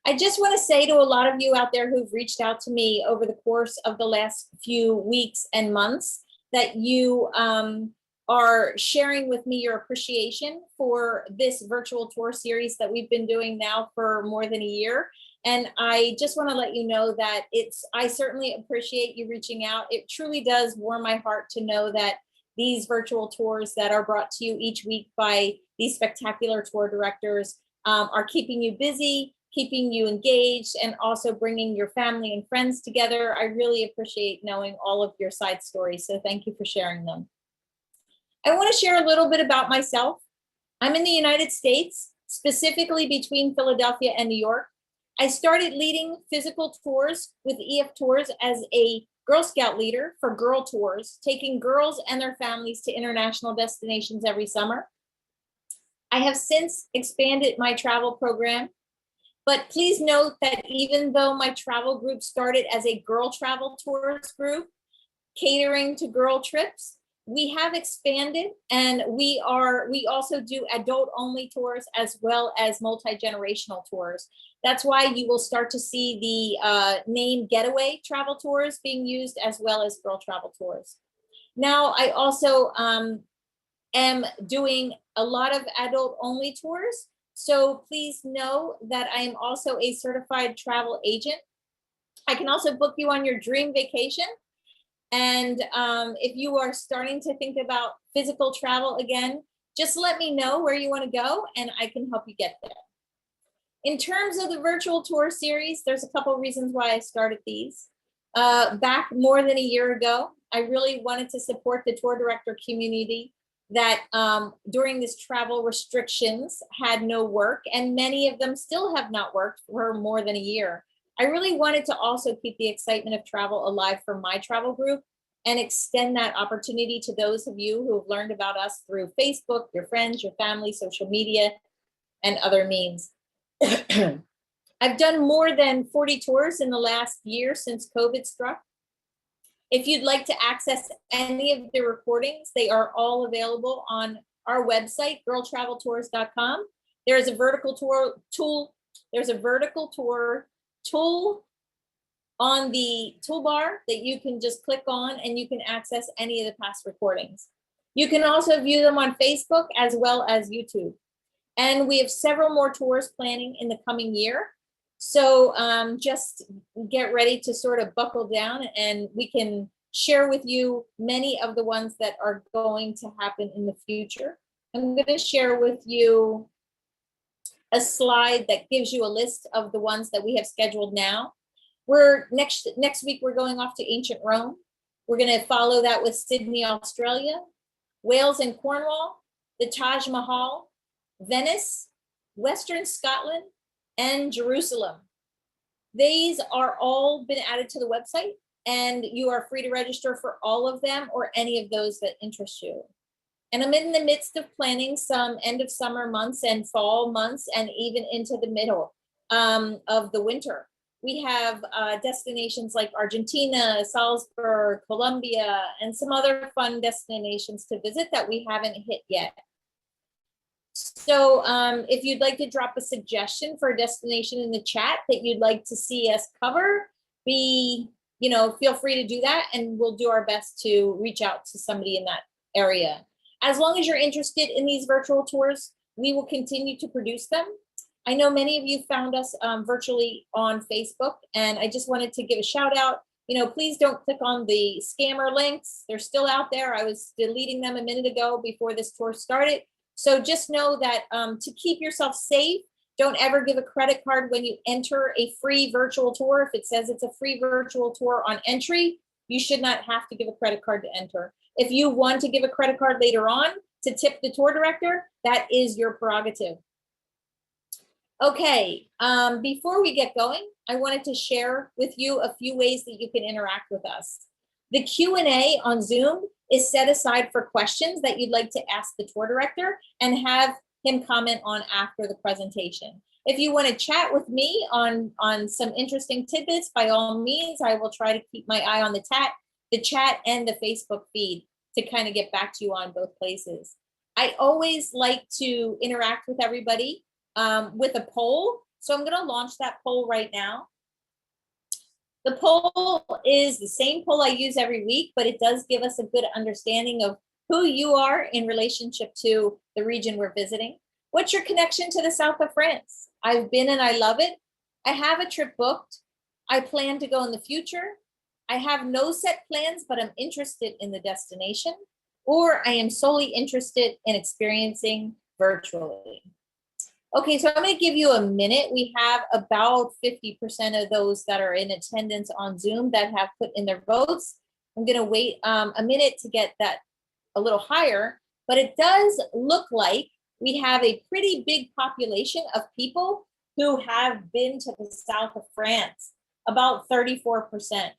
I just want to say to a lot of you out there who've reached out to me over the course of the last few weeks and months that you are sharing with me your appreciation for this virtual tour series that we've been doing now for more than a year. And I just want to let you know that I certainly appreciate you reaching out. It truly does warm my heart to know that these virtual tours that are brought to you each week by these spectacular tour directors are keeping you busy, keeping you engaged, and also bringing your family and friends together. I really appreciate knowing all of your side stories, so thank you for sharing them. I want to share a little bit about myself. I'm in the United States, specifically between Philadelphia and New York. I started leading physical tours with EF Tours as a Girl Scout leader for girl tours, taking girls and their families to international destinations every summer. I have since expanded my travel program, but please note that even though my travel group started as a girl travel tours group, catering to girl trips, we have expanded, and we also do adult only tours as well as multi-generational tours. That's why you will start to see the name Getaway Travel Tours being used as well as girl travel tours. Now, I also am doing a lot of adult only tours. So please know that I am also a certified travel agent. I can also book you on your dream vacation. And if you are starting to think about physical travel again, just let me know where you want to go and I can help you get there. In terms of the virtual tour series, there's a couple of reasons why I started these. Back more than a year ago, I really wanted to support the tour director community that during this travel restrictions had no work, and many of them still have not worked for more than a year. I really wanted to also keep the excitement of travel alive for my travel group and extend that opportunity to those of you who have learned about us through Facebook, your friends, your family, social media, and other means. I've done more than 40 tours in the last year since COVID struck. If you'd like to access any of the recordings, they are all available on our website, girltraveltours.com. There's a vertical tour tool on the toolbar that you can just click on and you can access any of the past recordings. You can also view them on Facebook as well as YouTube. And we have several more tours planning in the coming year. So just get ready to sort of buckle down and we can share with you many of the ones that are going to happen in the future. I'm going to share with you a slide that gives you a list of the ones that we have scheduled now. Next week, we're going off to ancient Rome. We're going to follow that with Sydney, Australia, Wales and Cornwall, the Taj Mahal, Venice, Western Scotland, and Jerusalem. These are all been added to the website, and you are free to register for all of them or any of those that interest you. And I'm in the midst of planning some end of summer months and fall months and even into the middle of the winter. We have destinations like Argentina, Salzburg, Colombia, and some other fun destinations to visit that we haven't hit yet. So if you'd like to drop a suggestion for a destination in the chat that you'd like to see us cover, feel free to do that, and we'll do our best to reach out to somebody in that area. As long as you're interested in these virtual tours, we will continue to produce them. I know many of you found us virtually on Facebook, and I just wanted to give a shout out. Please don't click on the scammer links. They're still out there. I was deleting them a minute ago before this tour started. So just know that to keep yourself safe, don't ever give a credit card when you enter a free virtual tour. If it says it's a free virtual tour on entry, you should not have to give a credit card to enter. If you want to give a credit card later on to tip the tour director, that is your prerogative. Okay, before we get going, I wanted to share with you a few ways that you can interact with us. The Q&A on Zoom is set aside for questions that you'd like to ask the tour director and have him comment on after the presentation. If you want to chat with me on some interesting tidbits, by all means, I will try to keep my eye on the chat and the Facebook feed to kind of get back to you on both places. I always like to interact with everybody with a poll. So I'm going to launch that poll right now. The poll is the same poll I use every week, but it does give us a good understanding of who you are in relationship to the region we're visiting. What's your connection to the south of France? I've been and I love it. I have a trip booked. I plan to go in the future. I have no set plans, but I'm interested in the destination, or I am solely interested in experiencing virtually. Okay, so I'm going to give you a minute. We have about 50% of those that are in attendance on Zoom that have put in their votes. I'm going to wait a minute to get that a little higher, but it does look like we have a pretty big population of people who have been to the south of France, about 34%.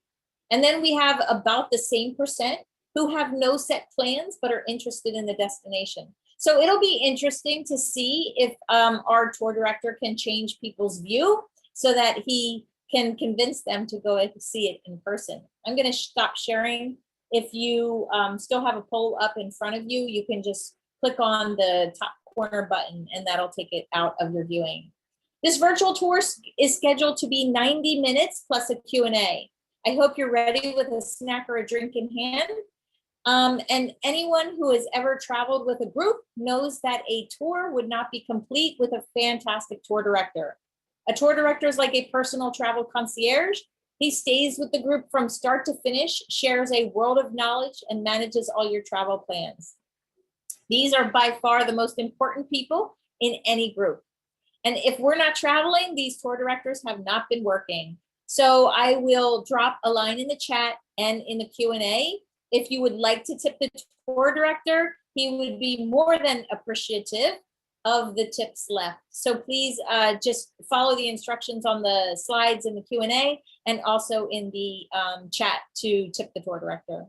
And then we have about the same percent who have no set plans but are interested in the destination. So it'll be interesting to see if our tour director can change people's view so that he can convince them to go and see it in person. I'm going to stop sharing. If you still have a poll up in front of you, you can just click on the top corner button and that'll take it out of your viewing. This virtual tour is scheduled to be 90 minutes plus a Q&A. I hope you're ready with a snack or a drink in hand. And anyone who has ever traveled with a group knows that a tour would not be complete with a fantastic tour director. A tour director is like a personal travel concierge. He stays with the group from start to finish, shares a world of knowledge, and manages all your travel plans. These are by far the most important people in any group. And if we're not traveling, these tour directors have not been working. So I will drop a line in the chat and in the Q&A. If you would like to tip the tour director, he would be more than appreciative of the tips left. So please just follow the instructions on the slides in the Q&A and also in the chat to tip the tour director.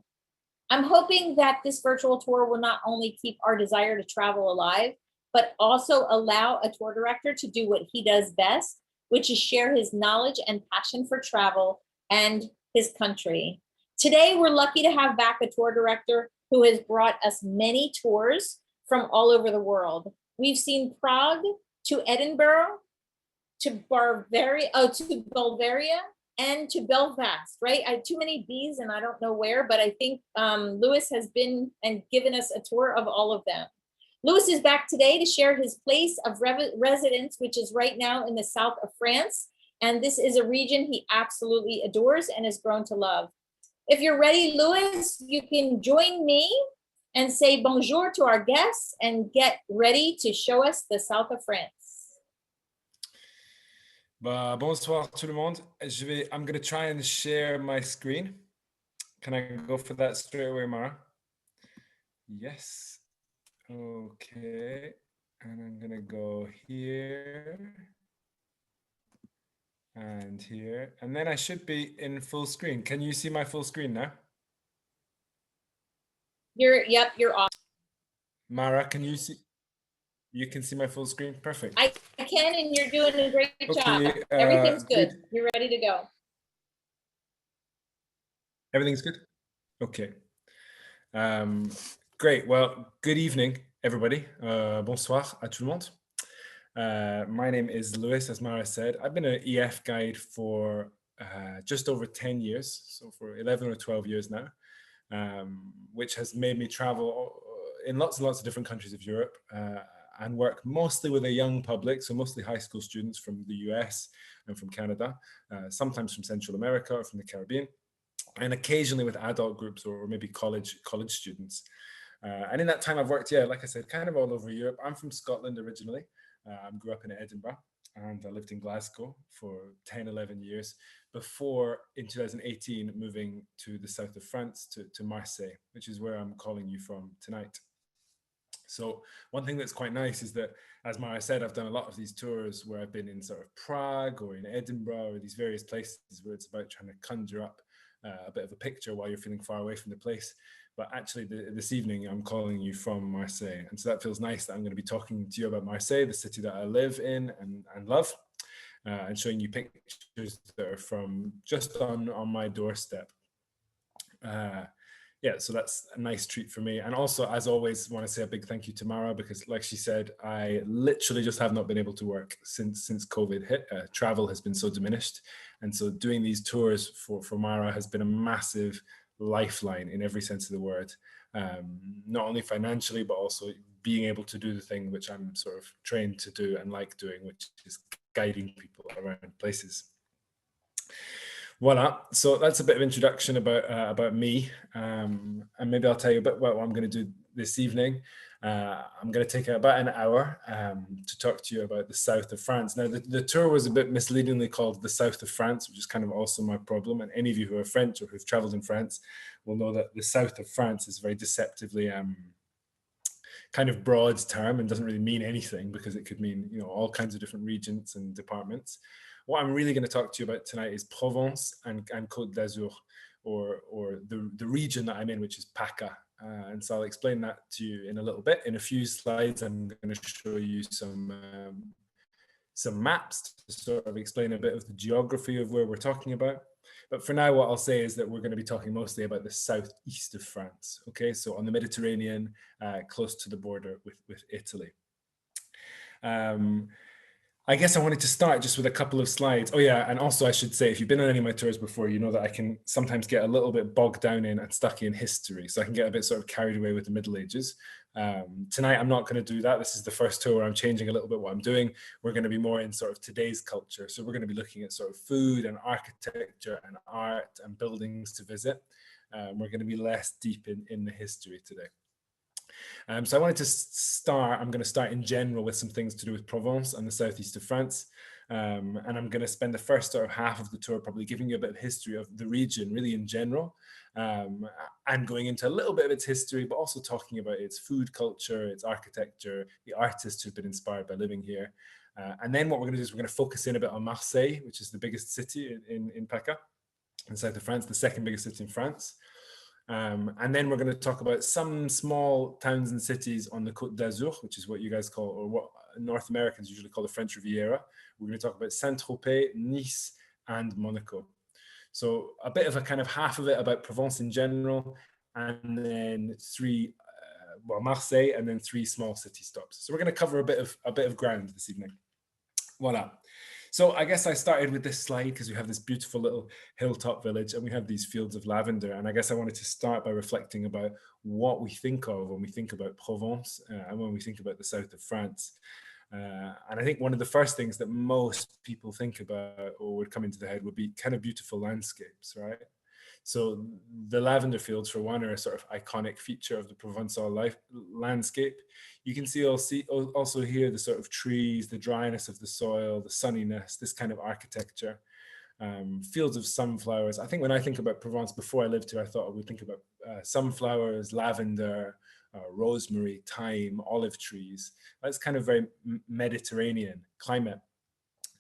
I'm hoping that this virtual tour will not only keep our desire to travel alive, but also allow a tour director to do what he does best, which is share his knowledge and passion for travel and his country. Today, we're lucky to have back a tour director who has brought us many tours from all over the world. We've seen Prague to Edinburgh, to Bulgaria, and to Belfast, right? I have too many B's and I don't know where, but I think Louis has been and given us a tour of all of them. Louis is back today to share his place of residence, which is right now in the south of France. And this is a region he absolutely adores and has grown to love. If you're ready, Louis, you can join me and say bonjour to our guests and get ready to show us the south of France. Bonsoir tout le monde. I'm going to try and share my screen. Can I go for that straight away, Mara? Yes. Okay. And I'm going to go here. And here, and then I should be in full screen. Can you see my full screen now? Yep, you're off. Mara, can you see? You can see my full screen? Perfect. I can, and you're doing a great job. Everything's good. You're ready to go. Everything's good? Okay. Great. Well, good evening, everybody. Bonsoir à tout le monde. My name is Louis, as Mara said. I've been an EF guide for just over 10 years, so for 11 or 12 years now, which has made me travel in lots and lots of different countries of Europe and work mostly with a young public, so mostly high school students from the US and from Canada, sometimes from Central America or from the Caribbean, and occasionally with adult groups or maybe college students. And in that time I've worked, like I said, kind of all over Europe. I'm from Scotland originally. I grew up in Edinburgh and I lived in Glasgow for 10, 11 years before in 2018 moving to the south of France to Marseille, which is where I'm calling you from tonight. So one thing that's quite nice is that, as Mara said, I've done a lot of these tours where I've been in sort of Prague or in Edinburgh or these various places where it's about trying to conjure up a bit of a picture while you're feeling far away from the place. But actually this evening, I'm calling you from Marseille. And so that feels nice that I'm going to be talking to you about Marseille, the city that I live in and love, and showing you pictures that are from just on my doorstep. yeah, so that's a nice treat for me. And also, as always, want to say a big thank you to Mara, because like she said, I literally just have not been able to work since COVID hit. Travel has been so diminished. And so doing these tours for Mara has been a massive lifeline in every sense of the word. Not only financially, but also being able to do the thing which I'm sort of trained to do and like doing, which is guiding people around places. Voila, so that's a bit of introduction about me, and maybe I'll tell you a bit about what I'm going to do this evening. I'm going to take about an hour to talk to you about the south of France. Now, the tour was a bit misleadingly called the south of France, which is kind of also my problem. And any of you who are French or who've traveled in France will know that the south of France is very deceptively kind of broad term and doesn't really mean anything, because it could mean, you know, all kinds of different regions and departments. What I'm really going to talk to you about tonight is Provence and Côte d'Azur, or the region that I'm in, which is PACA. And so I'll explain that to you in a little bit. In a few slides, I'm going to show you some maps to sort of explain a bit of the geography of where we're talking about. But for now, what I'll say is that we're going to be talking mostly about the southeast of France. Okay, so on the Mediterranean, close to the border with Italy. I guess I wanted to start just with a couple of slides. Oh yeah, and also I should say, if you've been on any of my tours before, you know that I can sometimes get a little bit bogged down in and stuck in history. So I can get a bit sort of carried away with the Middle Ages. Tonight, I'm not going to do that. This is the first tour where I'm changing a little bit what I'm doing. We're going to be more in sort of today's culture. So we're going to be looking at sort of food and architecture and art and buildings to visit. We're going to be less deep in the history today. So I wanted to I'm going to start in general with some things to do with Provence and the southeast of France. And I'm going to spend the first sort of half of the tour probably giving you a bit of history of the region, really in general, and going into a little bit of its history, but also talking about its food culture, its architecture, the artists who've been inspired by living here. And then what we're going to do is we're going to focus in a bit on Marseille, which is the biggest city in PACA, in the south of France, the second biggest city in France. And then we're going to talk about some small towns and cities on the Côte d'Azur, which is what you guys call, or what North Americans usually call the French Riviera. We're going to talk about St Tropez, Nice, and Monaco. So a bit of a kind of half of it about Provence in general, and then Marseille, and then 3 small city stops. So we're going to cover a bit of ground this evening. Voila. So I guess I started with this slide because we have this beautiful little hilltop village and we have these fields of lavender. And I guess I wanted to start by reflecting about what we think of when we think about Provence and when we think about the south of France. And I think one of the first things that most people think about or would come into the head would be kind of beautiful landscapes, right? So the lavender fields, for one, are a sort of iconic feature of the Provençal landscape. You can see also here the sort of trees, the dryness of the soil, the sunniness, this kind of architecture, fields of sunflowers. I think when I think about Provence, before I lived here, I thought I would think about sunflowers, lavender, rosemary, thyme, olive trees. That's kind of very Mediterranean climate.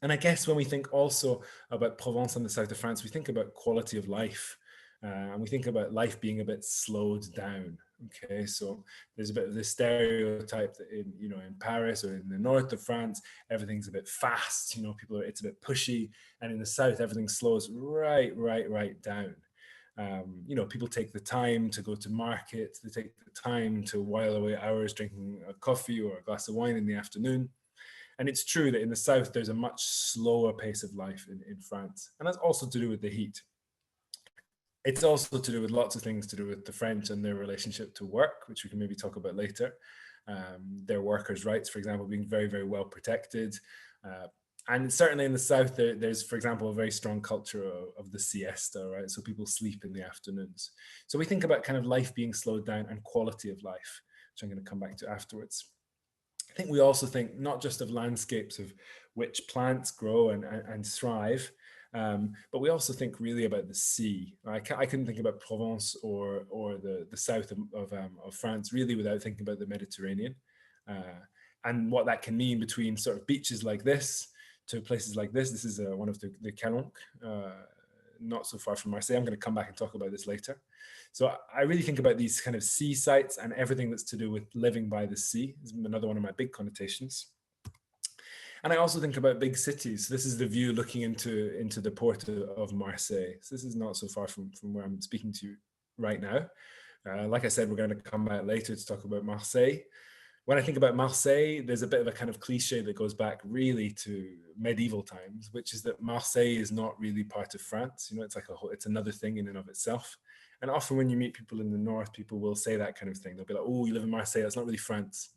And I guess when we think also about Provence and the south of France, we think about quality of life. And we think about life being a bit slowed down. Okay, so there's a bit of this stereotype that in Paris or in the north of France, everything's a bit fast. It's a bit pushy, and in the south, everything slows right down. People take the time to go to market. They take the time to while away hours drinking a coffee or a glass of wine in the afternoon. And it's true that in the south, there's a much slower pace of life in France. And that's also to do with the heat. It's also to do with lots of things to do with the French and their relationship to work, which we can maybe talk about later. Their workers' rights, for example, being very, very well protected. And certainly in the south, there's, for example, a very strong culture of the siesta, right? So people sleep in the afternoons. So we think about kind of life being slowed down and quality of life, which I'm going to come back to afterwards. I think we also think not just of landscapes of which plants grow and thrive, but we also think really about the sea. I couldn't think about Provence or the south of France really without thinking about the Mediterranean and what that can mean between sort of beaches like this to places like this. This is one of the Calanques, not so far from Marseille. I'm going to come back and talk about this later. So I really think about these kind of sea sites and everything that's to do with living by the sea. This is another one of my big connotations. And I also think about big cities. This is the view looking into the port of Marseille. So this is not so far from where I'm speaking to you right now. Like I said, we're going to come back later to talk about Marseille. When I think about Marseille, there's a bit of a kind of cliche that goes back really to medieval times, which is that Marseille is not really part of France. You know, it's like it's another thing in and of itself. And often when you meet people in the north, people will say that kind of thing. They'll be like, oh, you live in Marseille, that's not really France.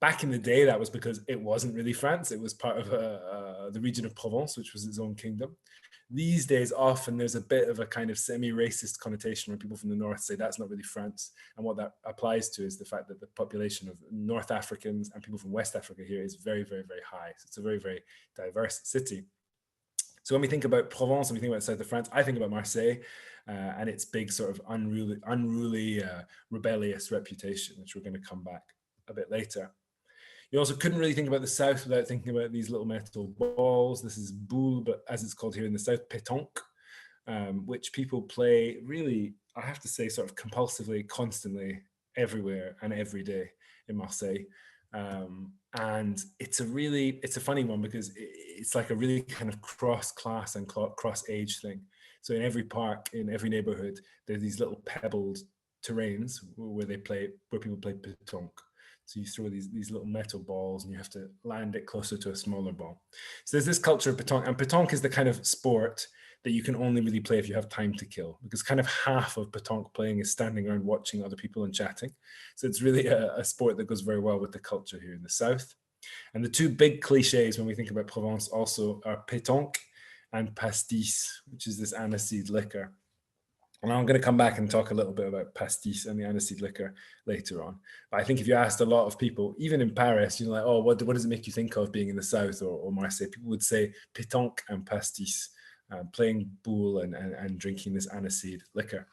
Back in the day, that was because it wasn't really France. It was part of the region of Provence, which was its own kingdom. These days, often there's a bit of a kind of semi-racist connotation when people from the north say that's not really France. And what that applies to is the fact that the population of North Africans and people from West Africa here is very, very, very high. So it's a very, very diverse city. So when we think about Provence and we think about the south of France, I think about Marseille and its big sort of unruly, rebellious reputation, which we're going to come back a bit later. You also couldn't really think about the south without thinking about these little metal balls. This is boule, but as it's called here in the south, petanque, which people play really, I have to say, sort of compulsively, constantly, everywhere and every day in Marseille. And it's a funny one because it's like a really kind of cross-class and cross-age thing. So in every park, in every neighborhood, there's these little pebbled terrains where people play petanque. So you throw these little metal balls and you have to land it closer to a smaller ball. So there's this culture of petanque, and petanque is the kind of sport that you can only really play if you have time to kill, because kind of half of petanque playing is standing around watching other people and chatting. So it's really a sport that goes very well with the culture here in the south. And the two big cliches when we think about Provence also are petanque and pastis, which is this aniseed liquor. And I'm going to come back and talk a little bit about pastis and the aniseed liquor later on. But I think if you asked a lot of people, even in Paris, you're like, oh, what does it make you think of being in the south or Marseille? People would say petanque and pastis, playing boule and drinking this aniseed liquor.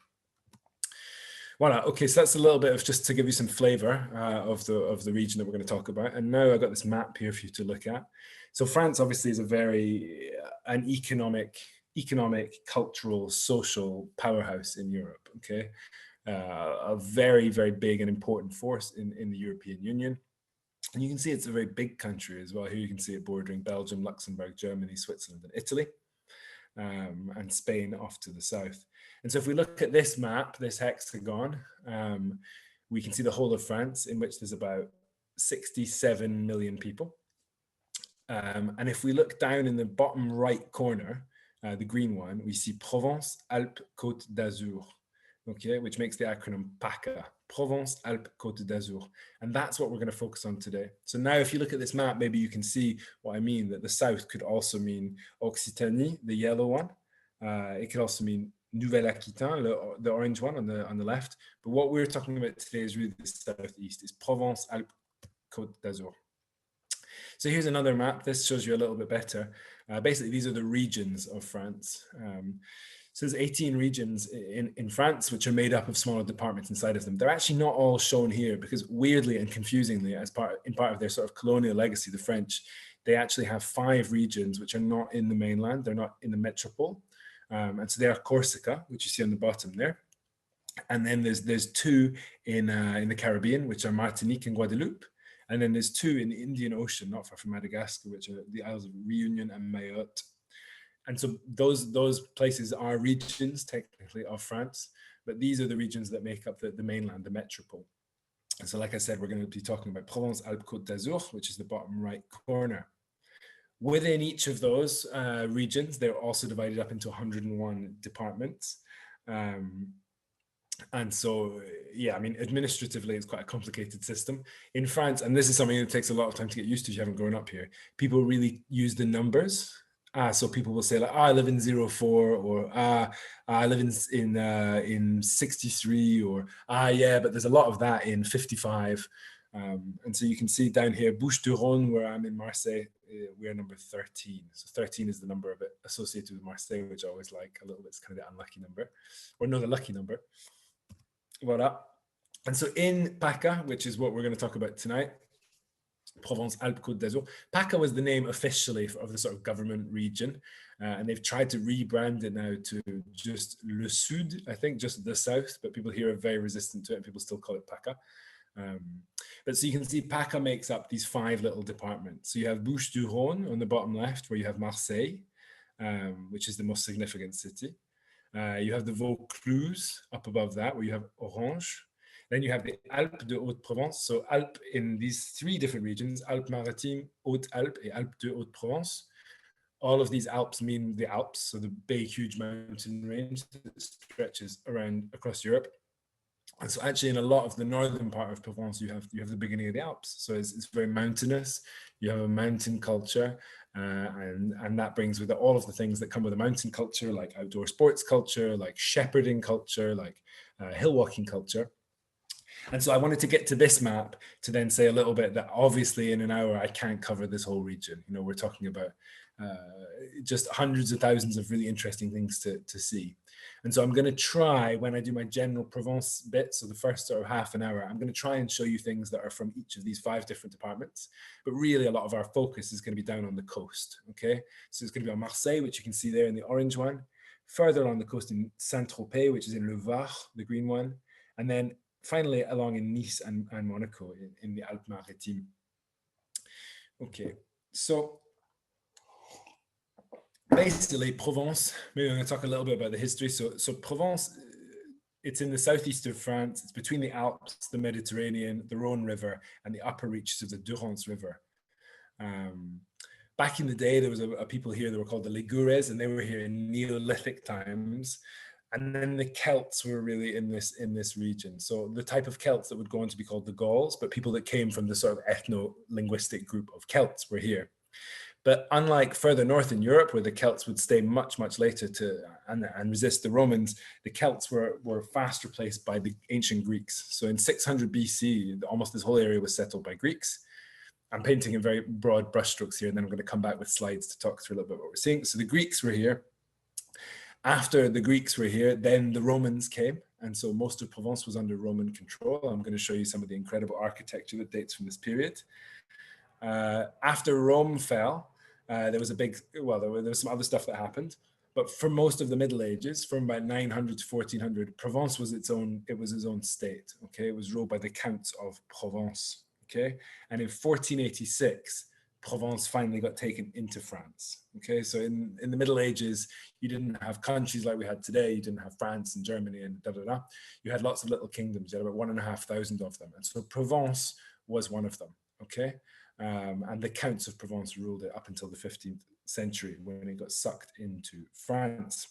Voilà. Okay, so that's a little bit of just to give you some flavor of the region that we're going to talk about. And now I've got this map here for you to look at. So France obviously is an economic, cultural, social powerhouse in Europe, okay? A very, very big and important force in the European Union. And you can see it's a very big country as well. Here you can see it bordering Belgium, Luxembourg, Germany, Switzerland, and Italy, and Spain off to the south. And so if we look at this map, this hexagon, we can see the whole of France, in which there's about 67 million people. And if we look down in the bottom right corner, the green one, we see Provence-Alpes-Côte d'Azur, okay, which makes the acronym PACA, Provence-Alpes-Côte d'Azur. And that's what we're going to focus on today. So now if you look at this map, maybe you can see what I mean, that the south could also mean Occitanie, the yellow one. It could also mean Nouvelle-Aquitaine, the orange one on the left. But what we're talking about today is really the southeast, is Provence-Alpes-Côte d'Azur. So here's another map. This shows you a little bit better. Basically, these are the regions of France. So there's 18 regions in France, which are made up of smaller departments inside of them. They're actually not all shown here because weirdly and confusingly, in part of their sort of colonial legacy, the French, they actually have 5 regions which are not in the mainland. They're not in the metropole. And so they are Corsica, which you see on the bottom there. And then there's 2 in the Caribbean, which are Martinique and Guadeloupe. And then there's 2 in the Indian Ocean, not far from Madagascar, which are the Isles of Reunion and Mayotte. And so those places are regions, technically, of France, but these are the regions that make up the mainland, the metropole. And so, like I said, we're going to be talking about Provence-Alpes-Côte d'Azur, which is the bottom right corner. Within each of those regions, they're also divided up into 101 departments. And so, yeah, I mean, administratively, it's quite a complicated system. In France, and this is something that takes a lot of time to get used to if you haven't grown up here, people really use the numbers. So people will say like, I live in 04, or I live in 63, or yeah, but there's a lot of that in 55. And so you can see down here, Bouches-du-Rhône, where I'm in Marseille, we're number 13. So 13 is the number of it associated with Marseille, which I always like a little bit. It's kind of the unlucky number, or no, the lucky number. Voilà. And so in PACA, which is what we're going to talk about tonight, Provence-Alpes-Côte d'Azur. PACA was the name officially of the sort of government region, and they've tried to rebrand it now to just Le Sud, I think, just the south, but people here are very resistant to it, and people still call it PACA. But so you can see PACA makes up these 5 little departments. So you have Bouches-du-Rhône on the bottom left, where you have Marseille, which is the most significant city. You have the Vaucluse up above that, where you have Orange. Then you have the Alpes de Haute-Provence. So Alpes in these three different regions, Alpes-Maritimes, Haute-Alpes, and Alpes de Haute-Provence. All of these Alps mean the Alps, so the big, huge mountain range that stretches around across Europe. And so actually in a lot of the northern part of Provence, you have the beginning of the Alps. So it's very mountainous. You have a mountain culture, and that brings with it all of the things that come with a mountain culture, like outdoor sports culture, like shepherding culture, like hill walking culture. And so I wanted to get to this map to then say a little bit that obviously in an hour I can't cover this whole region. You know, we're talking about just hundreds of thousands of really interesting things to see. And so I'm going to try, when I do my general Provence bit, so the first sort of half an hour, I'm going to try and show you things that are from each of these 5 different departments. But really a lot of our focus is going to be down on the coast, okay? So it's going to be on Marseille, which you can see there in the orange one. Further along the coast in St Tropez, which is in Le Var, the green one. And then finally along in Nice and Monaco in the Alpes-Maritimes. Okay, so basically Provence, maybe I'm going to talk a little bit about the history. So Provence, it's in the southeast of France. It's between the Alps, the Mediterranean, the Rhone River, and the upper reaches of the Durance River. Back in the day, there was a people here that were called the Ligures, and they were here in Neolithic times. And then the Celts were really in this region. So the type of Celts that would go on to be called the Gauls, but people that came from the sort of ethno-linguistic group of Celts were here. But unlike further north in Europe, where the Celts would stay much, much later and resist the Romans, the Celts were fast replaced by the ancient Greeks. So in 600 BC, almost this whole area was settled by Greeks. I'm painting in very broad brushstrokes here, and then I'm going to come back with slides to talk through a little bit what we're seeing. So the Greeks were here. After the Greeks were here, then the Romans came. And so most of Provence was under Roman control. I'm going to show you some of the incredible architecture that dates from this period. After Rome fell, there was there was some other stuff that happened. But for most of the Middle Ages, from about 900 to 1400, Provence was its own state. Okay, it was ruled by the Counts of Provence. Okay, and in 1486, Provence finally got taken into France. Okay, so in the Middle Ages, you didn't have countries like we had today. You didn't have France and Germany and da-da-da. You had lots of little kingdoms. You had about 1,500 of them. And so Provence was one of them, okay? And the Counts of Provence ruled it up until the 15th century when it got sucked into France.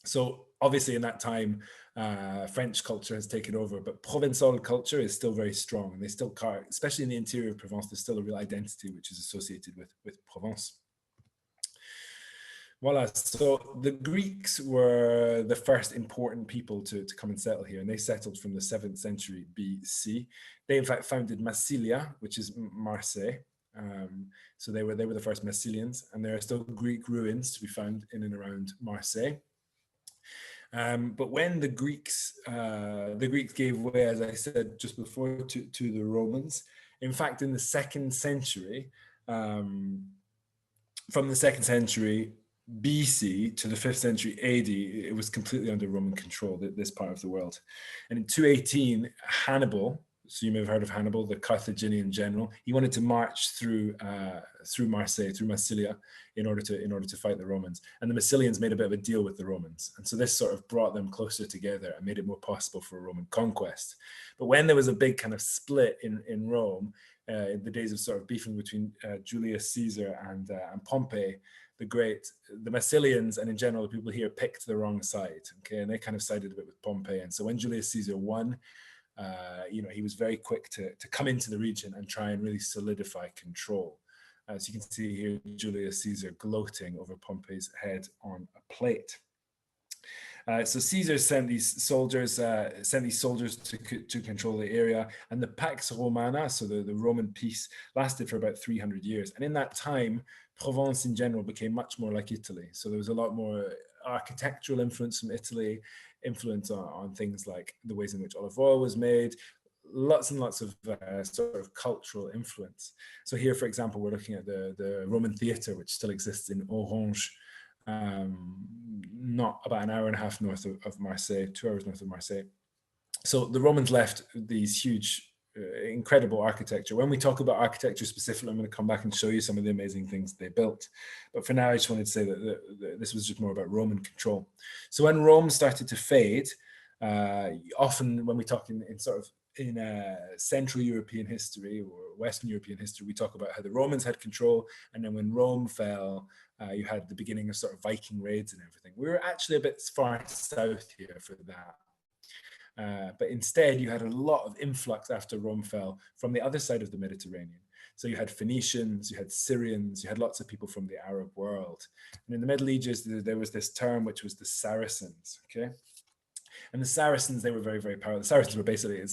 So obviously in that time, French culture has taken over, but Provençal culture is still very strong. And they still carve, especially in the interior of Provence, there's still a real identity which is associated with Provence. Voila, so the Greeks were the first important people to come and settle here, and they settled from the 7th century BC. They in fact founded Massilia, which is Marseille. So they were the first Massilians, and there are still Greek ruins to be found in and around Marseille. But when the Greeks gave way, as I said just before, to the Romans, in fact, in the 2nd century, from the 2nd century BC to the 5th century AD, it was completely under Roman control, this part of the world. And in 218, Hannibal, so you may have heard of Hannibal, the Carthaginian general, he wanted to march through Marseille, through Massilia, in order to fight the Romans. And the Massilians made a bit of a deal with the Romans. And so this sort of brought them closer together and made it more possible for a Roman conquest. But when there was a big kind of split in Rome, in the days of sort of beefing between Julius Caesar and Pompey, the Massilians and in general the people here picked the wrong side, okay, and they kind of sided a bit with Pompey. And so when Julius Caesar won, he was very quick to come into the region and try and really solidify control. As you can see here, Julius Caesar gloating over Pompey's head on a plate. So Caesar sent these soldiers to control the area, and the Pax Romana, so the Roman peace, lasted for about 300 years. And in that time, Provence in general became much more like Italy. So there was a lot more architectural influence from Italy, influence on things like the ways in which olive oil was made, lots and lots of sort of cultural influence. So here, for example, we're looking at the Roman theatre, which still exists in Orange, not about an hour and a half north of Marseille, 2 hours north of Marseille. So the Romans left these huge incredible architecture. When we talk about architecture specifically, I'm going to come back and show you some of the amazing things they built. But for now, I just wanted to say that this was just more about Roman control. So when Rome started to fade, often when we talk in sort of in Central European history or Western European history, we talk about how the Romans had control, and then when Rome fell, you had the beginning of sort of Viking raids and everything. We were actually a bit far south here for that. But instead, you had a lot of influx after Rome fell from the other side of the Mediterranean. So you had Phoenicians, you had Syrians, you had lots of people from the Arab world. And in the Middle Ages, there was this term, which was the Saracens, okay? And the Saracens, they were very, very powerful. The Saracens were basically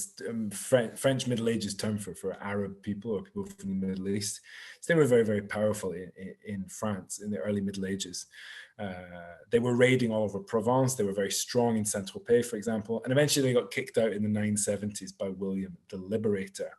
French Middle Ages term for Arab people or people from the Middle East. So they were very, very powerful in France in the early Middle Ages. They were raiding all over Provence. They were very strong in St Tropez, for example. And eventually they got kicked out in the 970s by William the Liberator.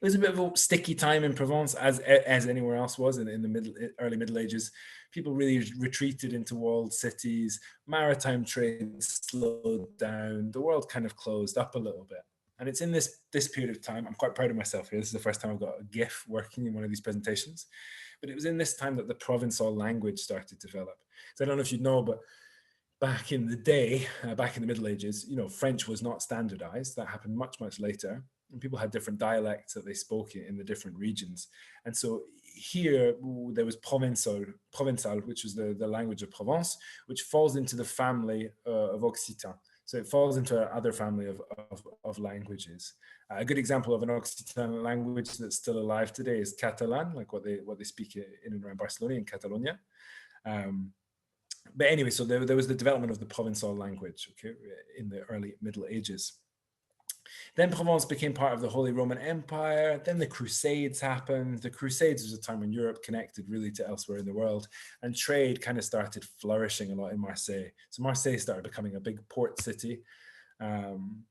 It was a bit of a sticky time in Provence, as anywhere else was in the early Middle Ages. People really retreated into walled cities. Maritime trade slowed down. The world kind of closed up a little bit. And it's in this period of time, I'm quite proud of myself here. This is the first time I've got a GIF working in one of these presentations. But it was in this time that the Provençal language started to develop. So I don't know if you know, but back in the day, back in the Middle Ages, French was not standardized. That happened much, much later. And people had different dialects that they spoke in the different regions. And so here there was Provençal, which was the language of Provence, which falls into the family of Occitan. So it falls into another family of languages. A good example of an Occitan language that's still alive today is Catalan, like what they speak in and around Barcelona, in Catalonia. But anyway, so there was the development of the Provençal language, okay, in the early Middle Ages. Then Provence became part of the Holy Roman Empire. Then the Crusades happened. The Crusades was a time when Europe connected really to elsewhere in the world, and trade kind of started flourishing a lot in Marseille. So Marseille started becoming a big port city. And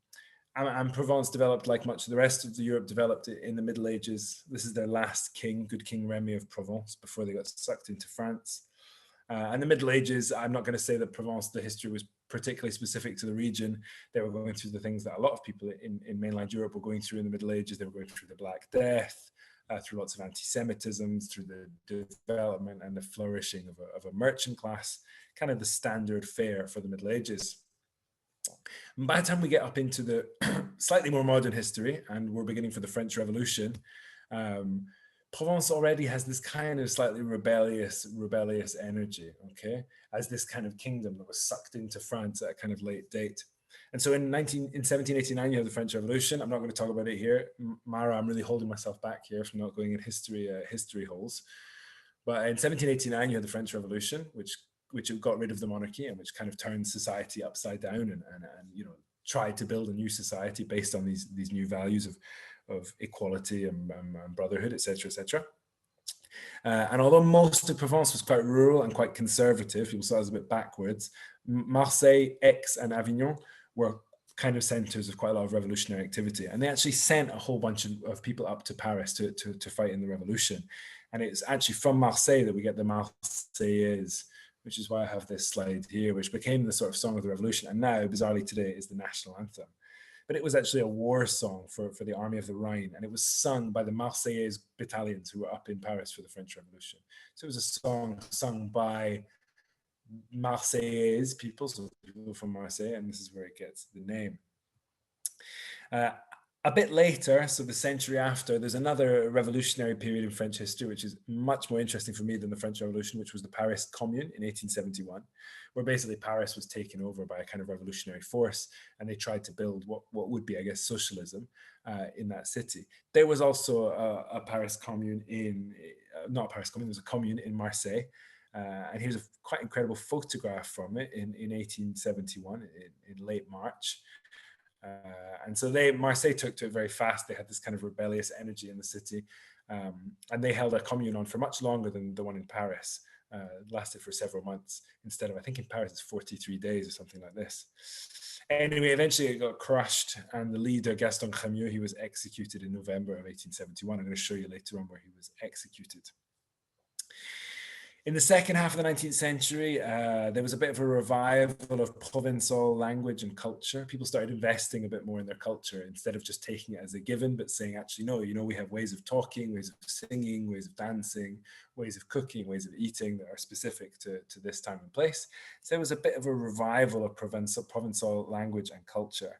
Provence developed like much of the rest of Europe developed in the Middle Ages. This is their last king, good King Remy of Provence, before they got sucked into France. And the Middle Ages, I'm not going to say that Provence, the history was particularly specific to the region. They were going through the things that a lot of people in mainland Europe were going through in the Middle Ages. They were going through the Black Death, through lots of anti-Semitism, through the development and the flourishing of a merchant class, kind of the standard fare for the Middle Ages. And by the time we get up into the slightly more modern history, and we're beginning for the French Revolution, Provence already has this kind of slightly rebellious energy, okay, as this kind of kingdom that was sucked into France at a kind of late date. And so in 1789, you have the French Revolution. I'm not going to talk about it here. Mara, I'm really holding myself back here from not going in history holes. But in 1789, you had the French Revolution, which got rid of the monarchy and which kind of turned society upside down and tried to build a new society based on these new values of equality and brotherhood, etc., etc. And although most of Provence was quite rural and quite conservative, people saw it as a bit backwards, Marseille, Aix, and Avignon were kind of centers of quite a lot of revolutionary activity. And they actually sent a whole bunch of people up to Paris to fight in the revolution. And it's actually from Marseille that we get the Marseillaise, which is why I have this slide here, which became the sort of song of the revolution. And now, bizarrely today, is the national anthem. But it was actually a war song for the Army of the Rhine, and it was sung by the Marseillaise battalions who were up in Paris for the French Revolution. So it was a song sung by Marseillaise people, so people from Marseille, and this is where it gets the name. A bit later, so the century after, there's another revolutionary period in French history, which is much more interesting for me than the French Revolution, which was the Paris Commune in 1871, where basically Paris was taken over by a kind of revolutionary force, and they tried to build what would be, I guess, socialism in that city. There was also a Paris Commune not a Paris Commune, there was a commune in Marseille, and here's a quite incredible photograph from it in 1871, in late March. And so Marseille took to it very fast. They had this kind of rebellious energy in the city, and they held a commune on for much longer than the one in Paris. It lasted for several months instead of, I think in Paris it's 43 days or something like this. Anyway, eventually it got crushed, and the leader, Gaston Crémieux, he was executed in November of 1871. I'm going to show you later on where he was executed. In the second half of the 19th century, there was a bit of a revival of Provençal language and culture. People started investing a bit more in their culture instead of just taking it as a given, but saying, actually, no, we have ways of talking, ways of singing, ways of dancing, ways of cooking, ways of eating that are specific to this time and place. So there was a bit of a revival of Provençal language and culture.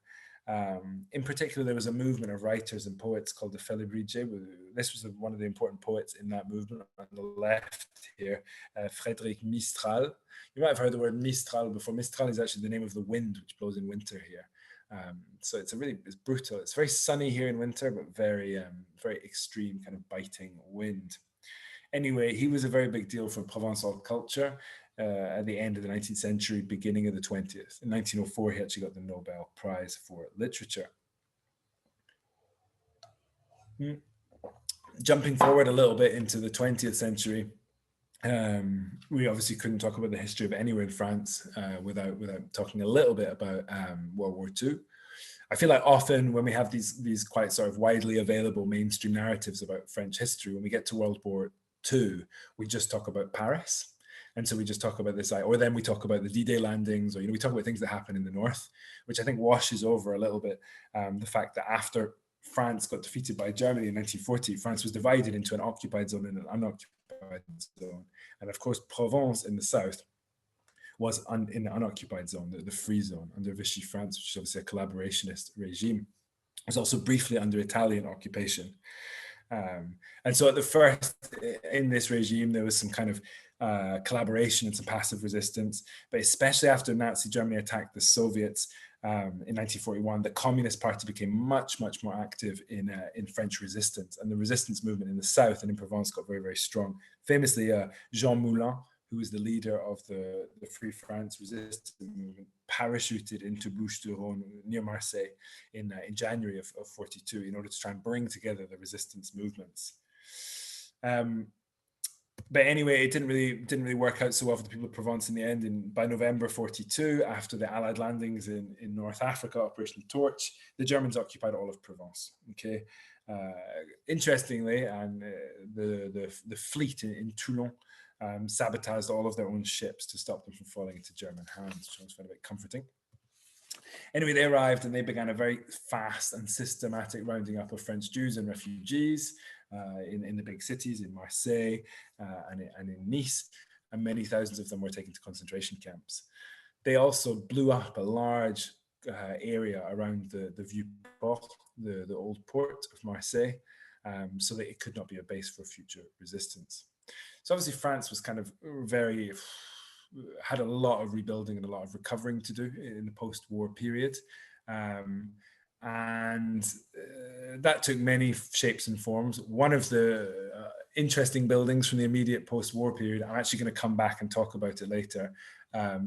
In particular, there was a movement of writers and poets called the Félibrige. This was one of the important poets in that movement. On the left here, Frederic Mistral. You might have heard the word Mistral before. Mistral is actually the name of the wind which blows in winter here. So it's brutal. It's very sunny here in winter, but very extreme kind of biting wind. Anyway, he was a very big deal for Provençal culture. At the end of the 19th century, beginning of the 20th. In 1904, he actually got the Nobel Prize for Literature. Jumping forward a little bit into the 20th century, we obviously couldn't talk about the history of anywhere in France without talking a little bit about World War II. I feel like often when we have these quite sort of widely available mainstream narratives about French history, when we get to World War II, we just talk about Paris. And so we just talk about this, or then we talk about the D-Day landings, or we talk about things that happen in the north, which I think washes over a little bit the fact that after France got defeated by Germany in 1940, France was divided into an occupied zone and an unoccupied zone. And of course, Provence in the south was in the unoccupied zone, the free zone under Vichy France, which is obviously a collaborationist regime. It was also briefly under Italian occupation. And so at the first, in this regime, there was some kind of collaboration and some passive resistance, but especially after Nazi Germany attacked the Soviets in 1941, the Communist Party became much more active in French resistance, and the resistance movement in the south and in Provence got very strong. Famously, Jean Moulin, who was the leader of the Free France resistance movement, parachuted into Bouches-du-Rhône near Marseille in January of 42 in order to try and bring together the resistance movements. But anyway, it didn't really work out so well for the people of Provence in the end. And by November 42, after the Allied landings in North Africa, Operation Torch, the Germans occupied all of Provence. Okay, interestingly, and the fleet in Toulon sabotaged all of their own ships to stop them from falling into German hands, which I was found a bit comforting. Anyway, they arrived and they began a very fast and systematic rounding up of French Jews and refugees in the big cities, in Marseille and in Nice, and many thousands of them were taken to concentration camps. They also blew up a large area around the Vieux-Port, the old port of Marseille, so that it could not be a base for future resistance. So obviously France was kind of had a lot of rebuilding and a lot of recovering to do in the post-war period. And that took many shapes and forms. One of the interesting buildings from the immediate post-war period, I'm actually going to come back and talk about it later,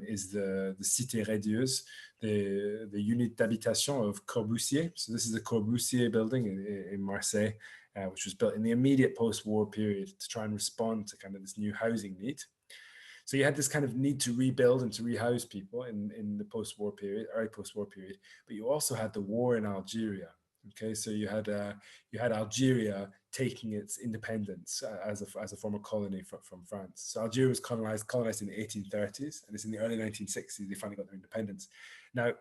is the Cité Radieuse, the unit d'habitation of Corbusier. So this is the Corbusier building in Marseille, which was built in the immediate post-war period to try and respond to kind of this new housing need. So you had this kind of need to rebuild and to rehouse people in the post-war period, early post-war period, but you also had the war in Algeria. Okay, so you had Algeria taking its independence as a former colony from France. So Algeria was colonized in the 1830s, and it's in the early 1960s they finally got their independence. Now,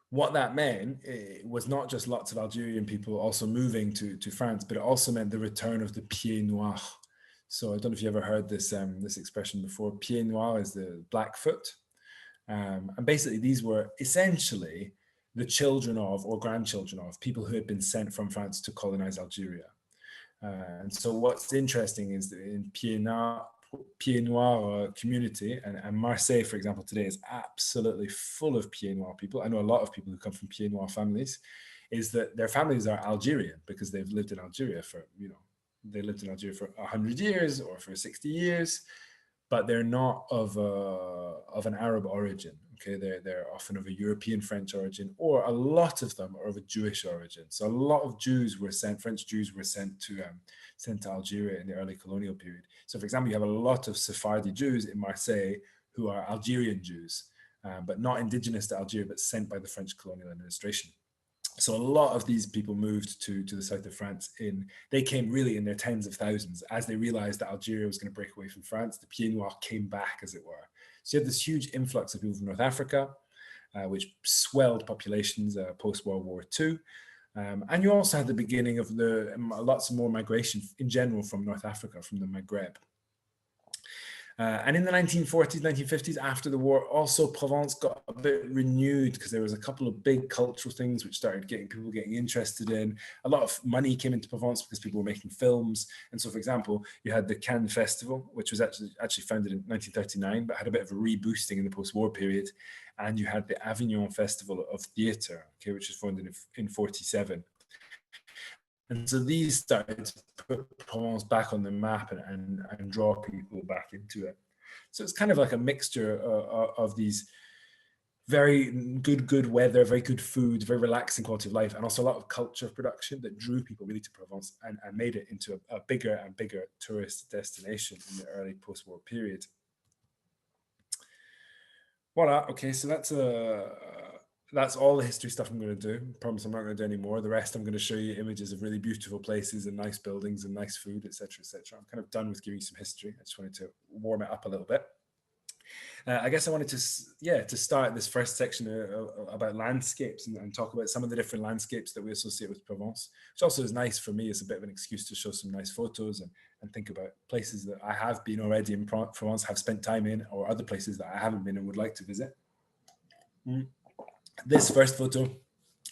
what that meant was not just lots of Algerian people also moving to France, but it also meant the return of the pieds noirs. So I don't know if you ever heard this expression before. Pied noir is the Blackfoot. And basically these were essentially the children of or grandchildren of people who had been sent from France to colonize Algeria. And so what's interesting is that in Pied Noir community, and Marseille, for example, today is absolutely full of Pied Noir people. I know a lot of people who come from Pied Noir families, is that their families are Algerian because they've lived in Algeria for, they lived in Algeria for 100 years or for 60 years, but they're not of an Arab origin. Okay, they're often of a European French origin, or a lot of them are of a Jewish origin. So a lot of French Jews were sent to Algeria in the early colonial period. So for example, you have a lot of Sephardi Jews in Marseille who are Algerian Jews, but not indigenous to Algeria, but sent by the French colonial administration. So a lot of these people moved to the south of France. They came really in their tens of thousands as they realized that Algeria was going to break away from France. The Pieds Noirs came back, as it were. So you had this huge influx of people from North Africa, which swelled populations post-World War II. And you also had the beginning of lots more migration in general from North Africa, from the Maghreb. And in the 1940s, 1950s, after the war, also Provence got a bit renewed because there was a couple of big cultural things which started getting people getting interested in. A lot of money came into Provence because people were making films. And so, for example, you had the Cannes Festival, which was actually founded in 1939, but had a bit of a reboosting in the post-war period. And you had the Avignon Festival of Theatre, okay, which was founded in 47. And so these started to put Provence back on the map and draw people back into it. So it's kind of like a mixture of these very good weather, very good food, very relaxing quality of life, and also a lot of culture production that drew people really to Provence and made it into a bigger and bigger tourist destination in the early post-war period. Voila, okay, so that's all the history stuff I'm going to do. I promise I'm not going to do any more. The rest I'm going to show you images of really beautiful places and nice buildings and nice food, etc., etc. I'm kind of done with giving you some history. I just wanted to warm it up a little bit. I guess I wanted to start this first section about landscapes and talk about some of the different landscapes that we associate with Provence, which also is nice for me. It's a bit of an excuse to show some nice photos and think about places that I have been already in Provence, have spent time in, or other places that I haven't been and would like to visit. This first photo,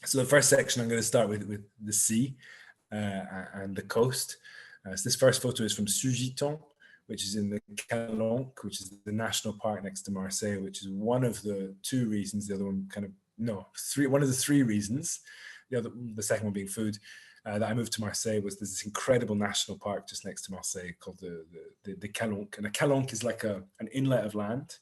so the first section I'm going to start with the sea and the coast. So this first photo is from Sugiton, which is in the Calanque, which is the national park next to Marseille, which is one of the two reasons, the other one one of the three reasons, the second one being food, that I moved to Marseille was there's this incredible national park just next to Marseille called the Calanque. And a Calanque is like an inlet of land,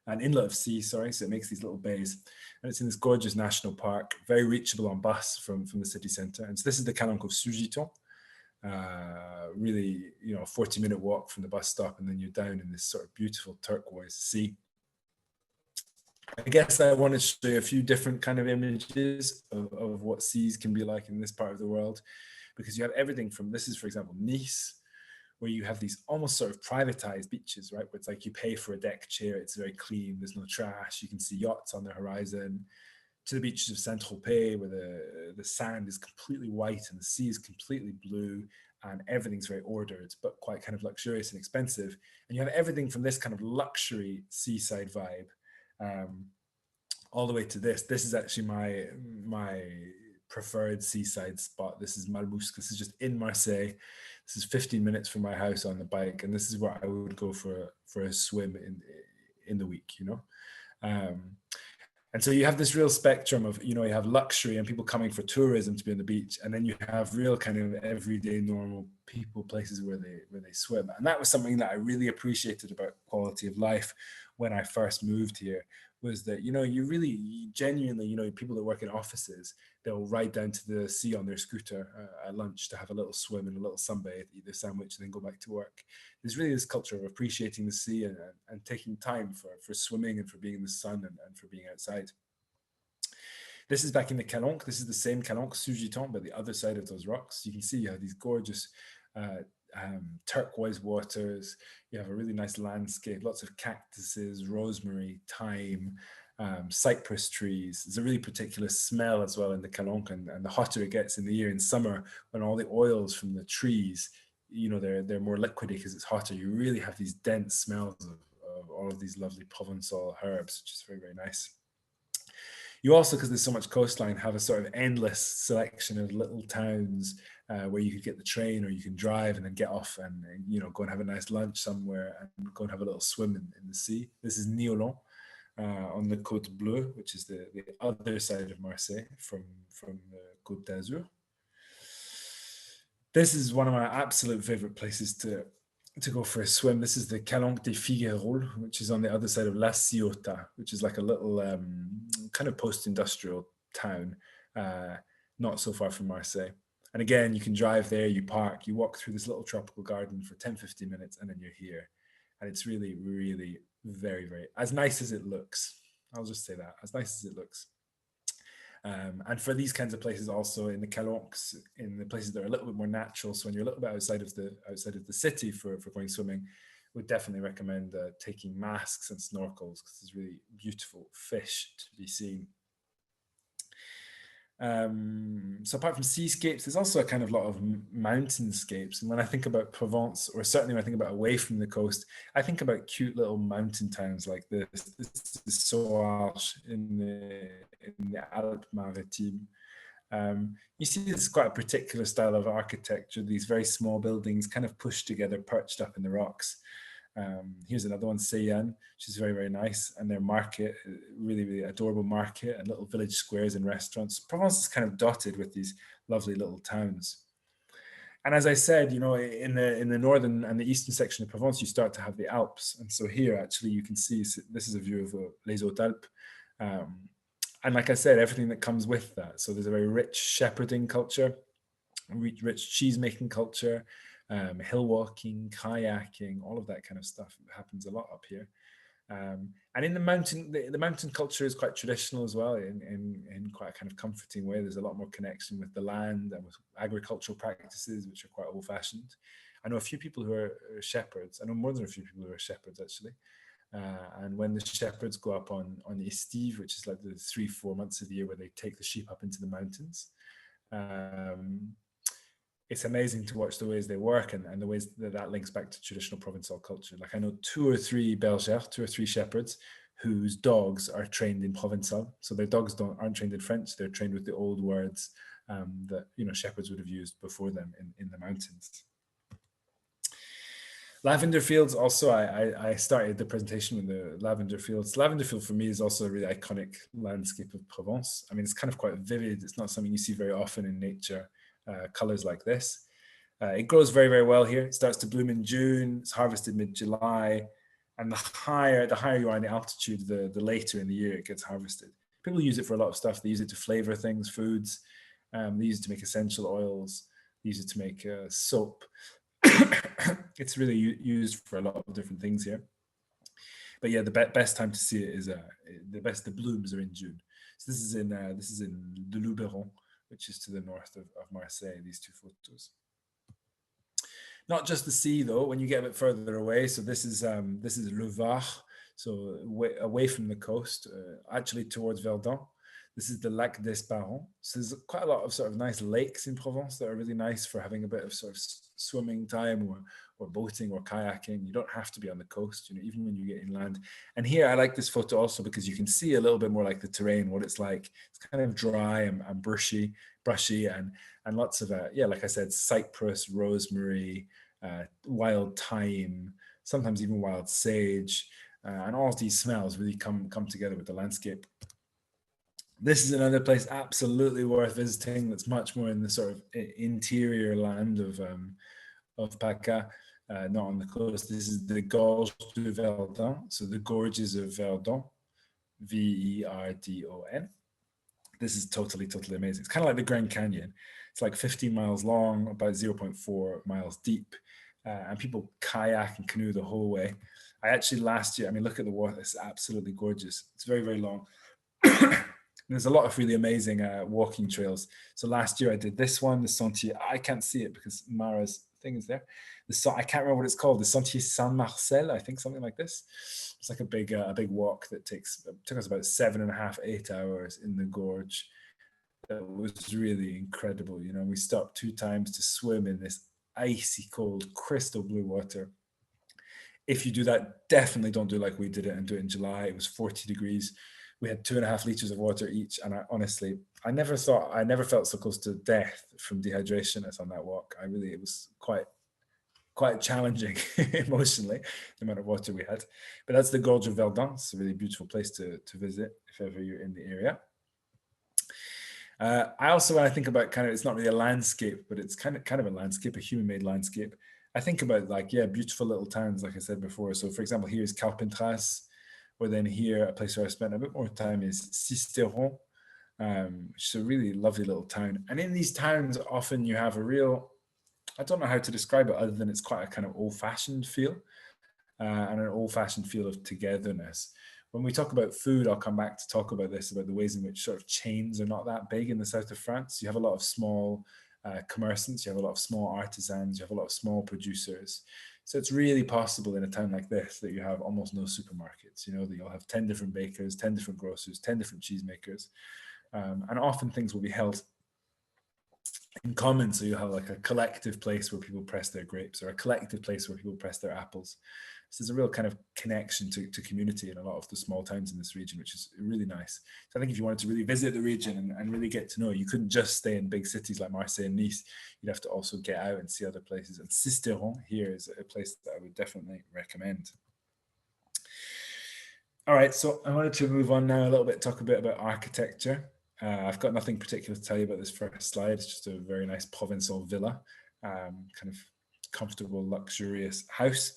an inlet of sea, sorry, so it makes these little bays. And it's in this gorgeous national park, very reachable on bus from the city centre. And so this is the Calanque of Sugiton. Really, a 40-minute walk from the bus stop, and then you're down in this sort of beautiful turquoise sea. I guess I wanted to show you a few different kind of images of what seas can be like in this part of the world, because you have everything from, this is, for example, Nice, where you have these almost sort of privatized beaches, right? Where it's like you pay for a deck chair, it's very clean, there's no trash, you can see yachts on the horizon, to the beaches of St Tropez, where the sand is completely white and the sea is completely blue and everything's very ordered, but quite kind of luxurious and expensive. And you have everything from this kind of luxury seaside vibe all the way to this. This is actually my preferred seaside spot. This is Malmousque. This is just in Marseille. This is 15 minutes from my house on the bike, and this is where I would go for a swim in the week, and so you have this real spectrum of, you have luxury and people coming for tourism to be on the beach, and then you have real kind of everyday normal people, places where they swim. And that was something that I really appreciated about quality of life when I first moved here, was that, you genuinely, people that work in offices, they'll ride down to the sea on their scooter at lunch to have a little swim and a little sunbathe, eat their sandwich, and then go back to work. There's really this culture of appreciating the sea and taking time for swimming and for being in the sun and for being outside. This is back in the Calanque. This is the same Calanque, Sugiton, but the other side of those rocks. You can see you have these gorgeous turquoise waters. You have a really nice landscape, lots of cactuses, rosemary, thyme, cypress trees. There's a really particular smell as well in the Calanque, and the hotter it gets in the year, in summer, when all the oils from the trees, they're more liquidy because it's hotter, you really have these dense smells of all of these lovely Provençal herbs, which is very, very nice. You also, because there's so much coastline, have a sort of endless selection of little towns where you could get the train or you can drive and then get off and go and have a nice lunch somewhere and go and have a little swim in the sea. This is Niolon on the Côte Bleue, which is the other side of Marseille from the Côte d'Azur. This is one of my absolute favorite places to go for a swim. This is the Calanque des Figueroles, which is on the other side of La Ciotat, which is like a little kind of post-industrial town, not so far from Marseille. And again, you can drive there, you park, you walk through this little tropical garden for 10-15 minutes, and then you're here. And it's really, really very, very, as nice as it looks. I'll just say that, as nice as it looks. And for these kinds of places, also in the Calanques, in the places that are a little bit more natural, so when you're a little bit outside of the city for going swimming, would definitely recommend taking masks and snorkels, because there's really beautiful fish to be seen. So apart from seascapes, there's also a kind of lot of mountainscapes. And when I think about Provence, or certainly when I think about away from the coast, I think about cute little mountain towns like this. This is Soarches in the Alpes-Maritimes. You see this quite a particular style of architecture, these very small buildings kind of pushed together, perched up in the rocks. Here's another one, Ceyenne, which is very, very nice. And their market, really, really adorable market, and little village squares and restaurants. Provence is kind of dotted with these lovely little towns. And as I said, you know, in the northern and the eastern section of Provence, you start to have the Alps. And so here, actually, you can see, this is a view of Les Alpes. And like I said, everything that comes with that. So there's a very rich shepherding culture, rich cheese making culture, hill walking, kayaking, all of that kind of stuff happens a lot up here. And in the mountain culture is quite traditional as well, in quite a kind of comforting way. There's a lot more connection with the land and with agricultural practices, which are quite old fashioned. I know a few people who are shepherds. I know more than a few people who are shepherds, actually. And when the shepherds go up on the estive, which is like the 3-4 months of the year where they take the sheep up into the mountains, it's amazing to watch the ways they work and the ways that links back to traditional Provençal culture. Like I know 2 or 3 bergères, 2 or 3 shepherds whose dogs are trained in Provençal. So their dogs aren't trained in French. They're trained with the old words that, you know, shepherds would have used before them in the mountains. Lavender Fields, also, I started the presentation with the Lavender Fields. Lavender Field for me is also a really iconic landscape of Provence. I mean, it's kind of quite vivid. It's not something you see very often in nature, colors like this. It grows very, very well here. It starts to bloom in June. It's harvested mid-July. And the higher you are in the altitude, the later in the year it gets harvested. People use it for a lot of stuff. They use it to flavor things, foods. They use it to make essential oils. They use it to make soap. It's really used for a lot of different things here. But yeah, the best time to see it is the blooms are in June. So this is in the Luberon, which is to the north of Marseille. These 2 photos. Not just the sea though. When you get a bit further away, so this is Le Var, so away from the coast, actually towards Verdun. This is the Lac d'Esparron. So there's quite a lot of sort of nice lakes in Provence that are really nice for having a bit of sort of swimming time or boating or kayaking. You don't have to be on the coast, you know, even when you get inland. And here I like this photo also because you can see a little bit more like the terrain, what it's like. It's kind of dry and brushy and lots of, like I said, cypress, rosemary, wild thyme, sometimes even wild sage. And all of these smells really come together with the landscape. This is another place absolutely worth visiting. That's much more in the sort of interior land of PACA, not on the coast. This is the Gorges de Verdun, so the gorges of Verdun, Verdon. This is totally, totally amazing. It's kind of like the Grand Canyon. It's like 15 miles long, about 0.4 miles deep, and people kayak and canoe the whole way. I actually last year, I mean, look at the water. It's absolutely gorgeous. It's very, very long. There's a lot of really amazing walking trails. So last year I did this one, the Sentier. I can't see it because Mara's thing is there. I can't remember what it's called. The Sentier Saint-Marcel, I think, something like this. It's like a big walk that took us about 7.5, 8 hours in the gorge. It was really incredible. You know, we stopped 2 times to swim in this icy cold, crystal blue water. If you do that, definitely don't do like we did it and do it in July. It was 40 degrees. We had 2.5 liters of water each. And I never felt so close to death from dehydration as on that walk. It was quite challenging emotionally, the amount of water we had. But that's the Gorge of Verdun. It's a really beautiful place to visit if ever you're in the area. I also, when I think about it's not really a landscape, but it's kind of a landscape, a human-made landscape. I think about beautiful little towns, like I said before. So for example, here's Carpentras, or then here, a place where I spent a bit more time is Sisteron, which is a really lovely little town. And in these towns, often you have I don't know how to describe it other than it's quite a kind of old-fashioned feel. and an old-fashioned feel of togetherness. When we talk about food, I'll come back to talk about this, about the ways in which sort of chains are not that big in the south of France. You have a lot of small commerçants, you have a lot of small artisans, you have a lot of small producers. So it's really possible in a town like this that you have almost no supermarkets, you know, that you'll have 10 different bakers, 10 different grocers, 10 different cheesemakers. And often things will be held in common. So you have like a collective place where people press their grapes, or a collective place where people press their apples. So there's a real kind of connection to community in a lot of the small towns in this region, which is really nice. So I think if you wanted to really visit the region and really get to know it, you couldn't just stay in big cities like Marseille and Nice. You'd have to also get out and see other places. And Sisteron here is a place that I would definitely recommend. All right, so I wanted to move on now a little bit, talk a bit about architecture. I've got nothing particular to tell you about this first slide. It's just a very nice Provençal villa, kind of comfortable, luxurious house.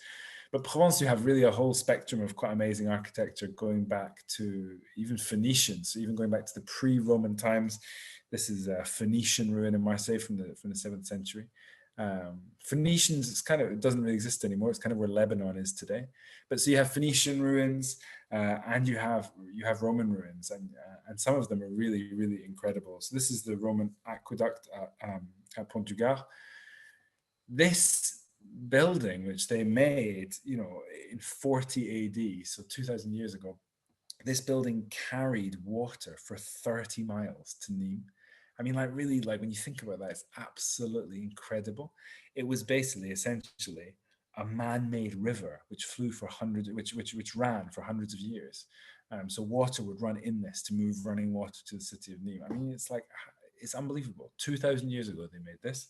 But Provence, you have really a whole spectrum of quite amazing architecture going back to even Phoenician. So even going back to the pre-Roman times. This is a Phoenician ruin in Marseille from the 7th century. Phoenicians, it doesn't really exist anymore. It's kind of where Lebanon is today. But so you have Phoenician ruins, and you have Roman ruins, and some of them are really, really incredible. So this is the Roman aqueduct at Pont du Gard. This building, which they made, you know, in 40 AD, so 2,000 years ago, this building carried water for 30 miles to Nîmes. I mean, like really, like when you think about that, it's absolutely incredible. It was basically, essentially, a man-made river which flew for which ran for hundreds of years. So water would run in this to move running water to the city of Nîmes. I mean, it's unbelievable. 2,000 years ago, they made this.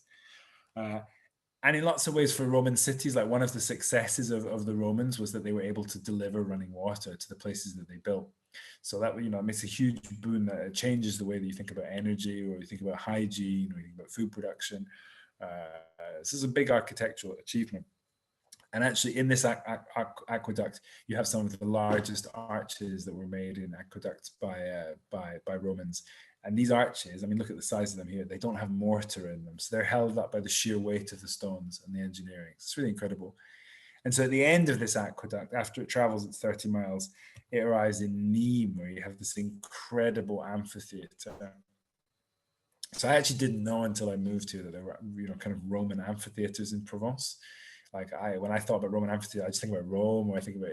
And in lots of ways for Roman cities, like one of the successes of the Romans was that they were able to deliver running water to the places that they built. So that, you know, it makes a huge boon, that it changes the way that you think about energy, or you think about hygiene, or you think about food production. This is a big architectural achievement. And actually in this aqueduct, you have some of the largest arches that were made in aqueducts by Romans. And these arches, I mean, look at the size of them here. They don't have mortar in them. So they're held up by the sheer weight of the stones and the engineering. It's really incredible. And so at the end of this aqueduct, after it travels its 30 miles, it arrives in Nîmes, where you have this incredible amphitheater. So I actually didn't know until I moved here that there were, you know, kind of Roman amphitheaters in Provence. Like when I thought about Roman amphitheater, I just think about Rome, or I think about,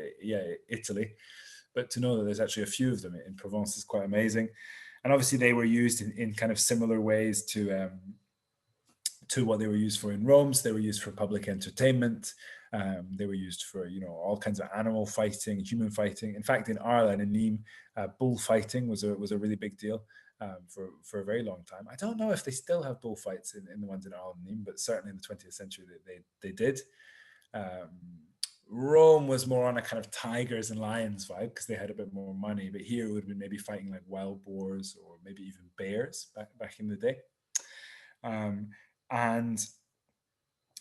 Italy. But to know that there's actually a few of them in Provence is quite amazing. And obviously they were used in kind of similar ways to what they were used for in Rome. So they were used for public entertainment. They were used for, you know, all kinds of animal fighting, human fighting. In fact, in Arles and in Nîmes, bullfighting was a really big deal for a very long time. I don't know if they still have bullfights in the ones in Arles and Nîmes, but certainly in the 20th century they did. Rome was more on a kind of tigers and lions vibe because they had a bit more money, but here it would have been maybe fighting like wild boars or maybe even bears back in the day. And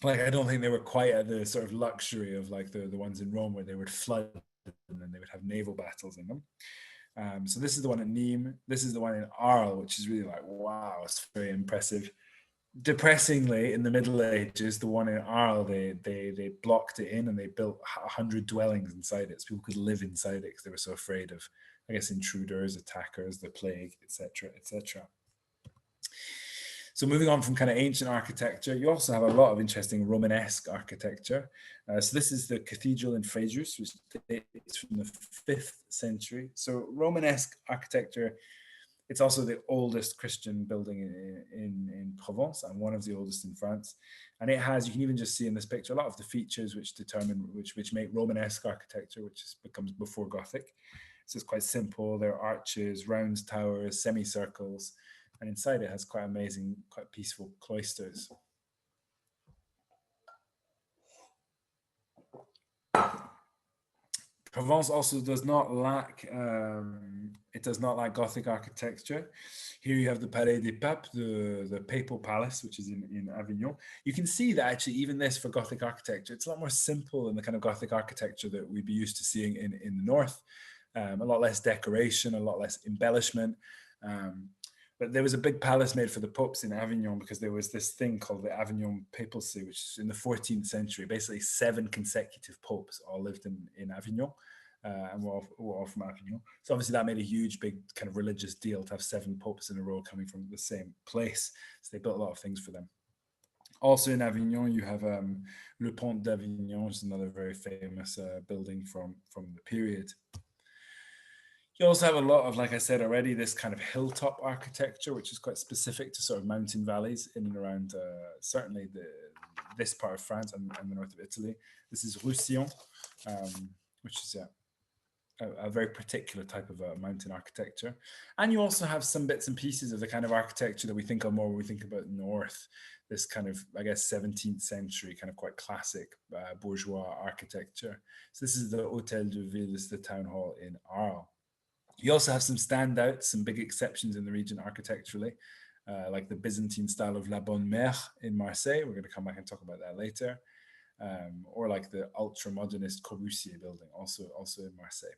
like, I don't think they were quite at the sort of luxury of like the ones in Rome, where they would flood and then they would have naval battles in them. So this is the one at Nîmes. This is the one in Arles, which is really like, wow, it's very impressive. Depressingly, in the Middle Ages, the one in Arles, they blocked it in and they built 100 dwellings inside it, so people could live inside it because they were so afraid of, I guess, intruders, attackers, the plague, etc., etc. So moving on from kind of ancient architecture, you also have a lot of interesting Romanesque architecture. So this is the cathedral in Fréjus, which dates from the 5th century. So Romanesque architecture, it's also the oldest Christian building in Provence, and one of the oldest in France. And it has, you can even just see in this picture, a lot of the features which make Romanesque architecture, becomes before Gothic. So it's quite simple. There are arches, round towers, semicircles, and inside it has quite amazing, quite peaceful cloisters. Provence also does not lack Gothic architecture. Here you have the Palais des Papes, the Papal Palace, which is in Avignon. You can see that actually even this for Gothic architecture, it's a lot more simple than the kind of Gothic architecture that we'd be used to seeing in the north. A lot less decoration, a lot less embellishment. But there was a big palace made for the popes in Avignon because there was this thing called the Avignon papacy, which is in the 14th century. Basically, 7 consecutive popes all lived in Avignon, and were all from Avignon. So obviously that made a huge, big kind of religious deal to have 7 popes in a row coming from the same place. So they built a lot of things for them. Also in Avignon, you have Le Pont d'Avignon, which is another very famous building from the period. You also have a lot of, like I said already, this kind of hilltop architecture, which is quite specific to sort of mountain valleys in and around certainly this part of France and the north of Italy. This is Roussillon, which is a very particular type of mountain architecture. And you also have some bits and pieces of the kind of architecture that we think of more when we think about north, this kind of, I guess, 17th century kind of quite classic bourgeois architecture. So this is the Hôtel de Ville, this is the town hall in Arles. You also have some standouts, some big exceptions in the region architecturally, like the Byzantine style of La Bonne Mère in Marseille. We're going to come back and talk about that later. Or like the ultra-modernist Corbusier building, also in Marseille.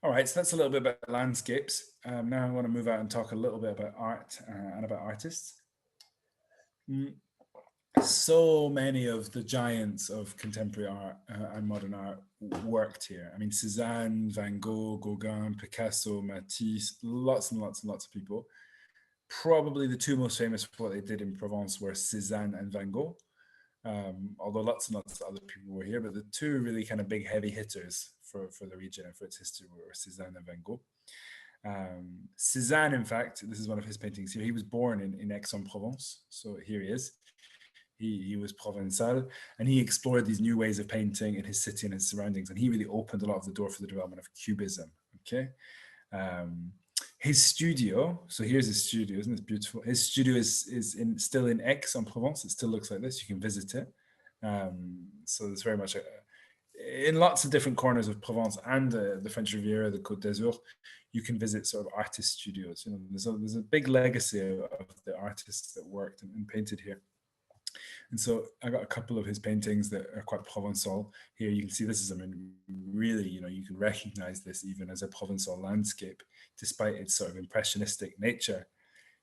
All right, so that's a little bit about landscapes. Now I want to move out and talk a little bit about art and about artists. So many of the giants of contemporary art and modern art worked here. I mean, Cezanne, Van Gogh, Gauguin, Picasso, Matisse, lots and lots and lots of people. Probably the 2 most famous for what they did in Provence were Cezanne and Van Gogh, although lots and lots of other people were here. But the 2 really kind of big heavy hitters for the region and for its history were Cezanne and Van Gogh. Cezanne, in fact, this is one of his paintings here. He was born in Aix-en-Provence, so here he is. He was Provençal, and he explored these new ways of painting in his city and his surroundings, and he really opened a lot of the door for the development of Cubism. Okay, his studio. So here's his studio, isn't it beautiful? His studio is still in Aix-en-Provence. It still looks like this. You can visit it. So it's very much in lots of different corners of Provence and the French Riviera, the Côte d'Azur. You can visit sort of artist studios. You know, there's a big legacy of the artists that worked and painted here. And so I got a couple of his paintings that are quite Provençal. Here you can see this is, I mean, really, you know, you can recognize this even as a Provençal landscape, despite its sort of impressionistic nature.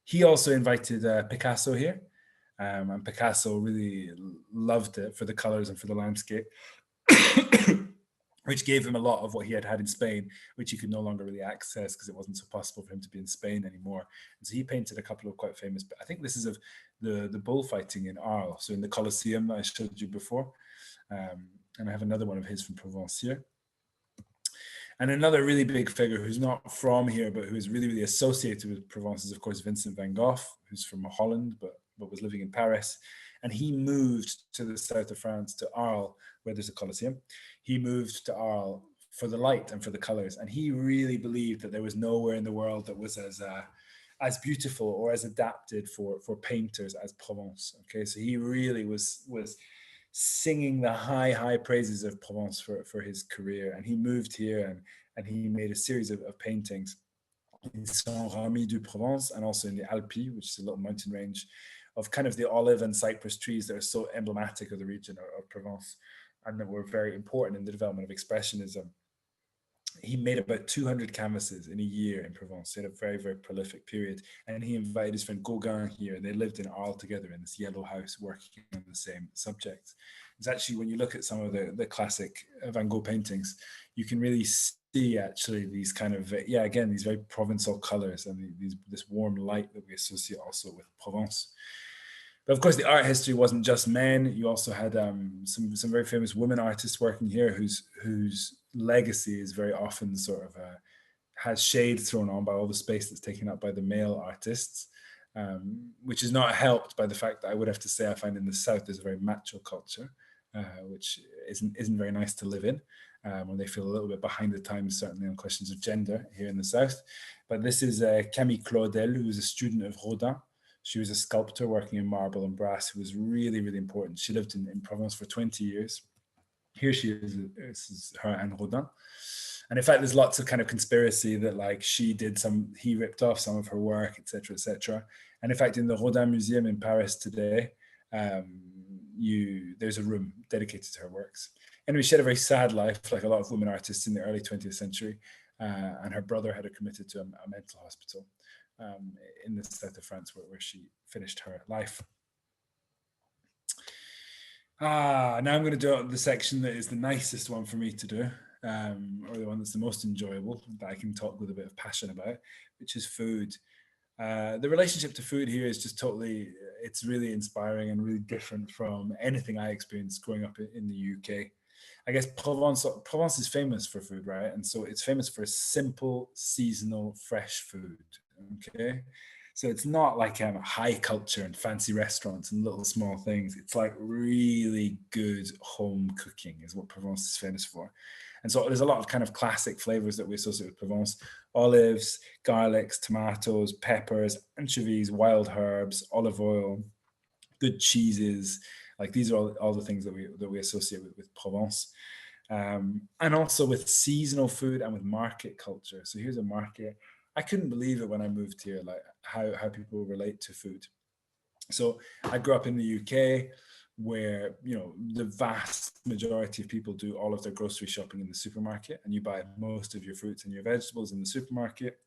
He also invited Picasso here, and Picasso really loved it for the colors and for the landscape, which gave him a lot of what he had in Spain, which he could no longer really access because it wasn't so possible for him to be in Spain anymore. And so he painted a couple of quite famous, I think this is of the bullfighting in Arles, so in the Colosseum that I showed you before. And I have another one of his from Provence here. And another really big figure who's not from here, but who is really, really associated with Provence is, of course, Vincent Van Gogh, who's from Holland, but was living in Paris. And he moved to the south of France, to Arles, where there's a Colosseum. He moved to Arles for the light and for the colors. And he really believed that there was nowhere in the world that was as beautiful or as adapted for painters as Provence. Okay, so he really was singing the high praises of Provence for his career. And he moved here and he made a series of paintings in St Remy du Provence and also in the Alps, which is a little mountain range of kind of the olive and cypress trees that are so emblematic of the region of Provence and that were very important in the development of Expressionism. He made about 200 canvases in a year in Provence. He had a very, very prolific period. And he invited his friend Gauguin here. They lived in Arles together in this yellow house working on the same subjects. It's actually, when you look at some of the classic Van Gogh paintings, you can really see actually these kind of, again, these very Provençal colors and this warm light that we associate also with Provence. But of course, the art history wasn't just men. You also had some very famous women artists working here whose legacy is very often sort of has shade thrown on by all the space that's taken up by the male artists, which is not helped by the fact that I would have to say I find in the South there's a very macho culture, which isn't very nice to live in, when they feel a little bit behind the times, certainly on questions of gender here in the South. But this is Cami Claudel, who was a student of Rodin. She was a sculptor working in marble and brass who was really, really important. She lived in Provence for 20 years. Here she is, this is her and Rodin. And in fact, there's lots of kind of conspiracy that like he ripped off some of her work, etc., etc. And in fact, in the Rodin Museum in Paris today, there's a room dedicated to her works. Anyway, she had a very sad life, like a lot of women artists in the early 20th century. and her brother had her committed to a mental hospital in the south of France, where she finished her life. Now I'm going to do the section that is the nicest one for me to do, or the one that's the most enjoyable, that I can talk with a bit of passion about, which is food. The relationship to food here is just totally, it's really inspiring and really different from anything I experienced growing up in the UK. I guess Provence is famous for food, right? And so it's famous for simple, seasonal, fresh food, okay? So it's not like high culture and fancy restaurants and little small things. It's like really good home cooking is what Provence is famous for. And so there's a lot of kind of classic flavors that we associate with Provence: olives, garlics, tomatoes, peppers, anchovies, wild herbs, olive oil, good cheeses. Like these are all the things that we associate with Provence. And also with seasonal food and with market culture. So here's a market. I couldn't believe it when I moved here, like how people relate to food. So I grew up in the UK, where, you know, the vast majority of people do all of their grocery shopping in the supermarket, and you buy most of your fruits and your vegetables in the supermarket.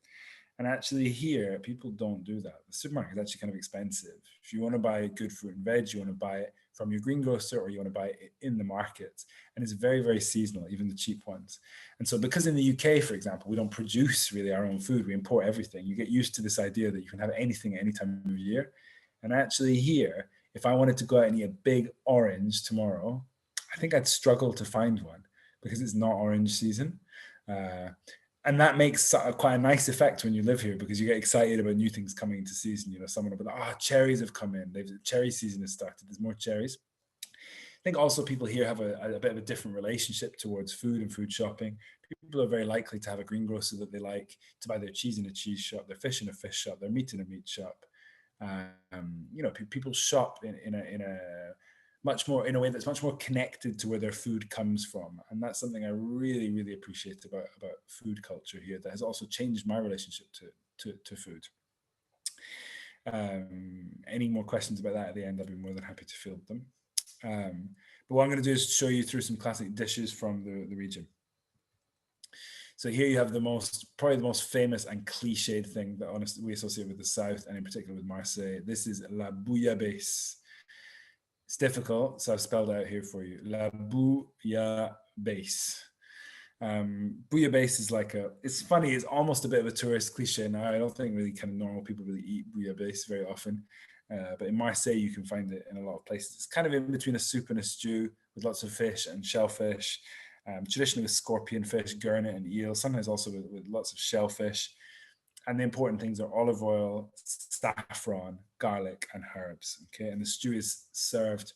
And actually here, people don't do that. The supermarket is actually kind of expensive. If you want to buy good fruit and veg, you want to buy it from your greengrocer, or you want to buy it in the market. And it's very, very seasonal, even the cheap ones. And so because in the UK, for example, we don't produce really our own food, we import everything. You get used to this idea that you can have anything at any time of year. And actually here, if I wanted to go out and eat a big orange tomorrow, I think I'd struggle to find one because it's not orange season. And that makes quite a nice effect when you live here, because you get excited about new things coming into season. You know, someone will be like, oh, cherries have come in. The cherry season has started. There's more cherries. I think also people here have a bit of a different relationship towards food and food shopping. People are very likely to have a greengrocer that they like, to buy their cheese in a cheese shop, their fish in a fish shop, their meat in a meat shop. You know, people shop in a way that's much more connected to where their food comes from, and that's something I really, really appreciate about food culture here. That has also changed my relationship to food. Any more questions about that at the end? I'd be more than happy to field them. But what I'm going to do is show you through some classic dishes from the region. So here you have probably the most famous and cliched thing that honestly we associate with the south, and in particular with Marseille. This is la bouillabaisse. It's difficult, so I've spelled out here for you. La bouillabaisse. Bouillabaisse is it's funny, it's almost a bit of a tourist cliche now. I don't think really kind of normal people really eat bouillabaisse very often. But in Marseille, you can find it in a lot of places. It's kind of in between a soup and a stew with lots of fish and shellfish. Traditionally with scorpion fish, gurnet and eel, sometimes also with lots of shellfish. And the important things are olive oil, saffron, garlic, and herbs. Okay, and the stew is served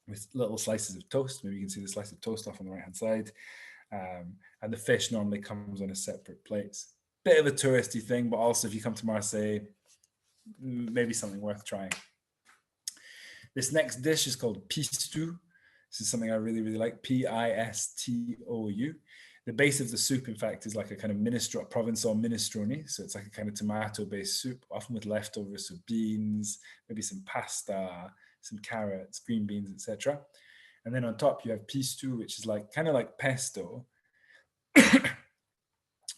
with little slices of toast. Maybe you can see the slice of toast off on the right-hand side. And the fish normally comes on a separate plate. Bit of a touristy thing, but also if you come to Marseille, maybe something worth trying. This next dish is called pistou. This is something I really, really like, Pistou. The base of the soup, in fact, is like a kind of Provençal minestrone. So it's like a kind of tomato-based soup, often with leftovers, so beans, maybe some pasta, some carrots, green beans, etc. And then on top you have pistou, which is kind of like pesto,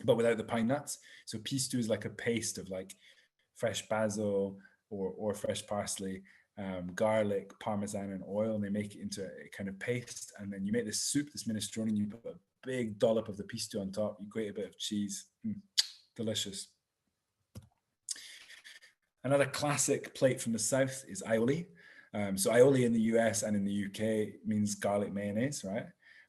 but without the pine nuts. So pistou is like a paste of like fresh basil or fresh parsley, garlic, parmesan, and oil, and they make it into a kind of paste. And then you make this soup, this minestrone, and you put a big dollop of the pistou on top. You grate a bit of cheese. Delicious. Another classic plate from the south is aioli. So aioli in the US and in the UK means garlic mayonnaise, right?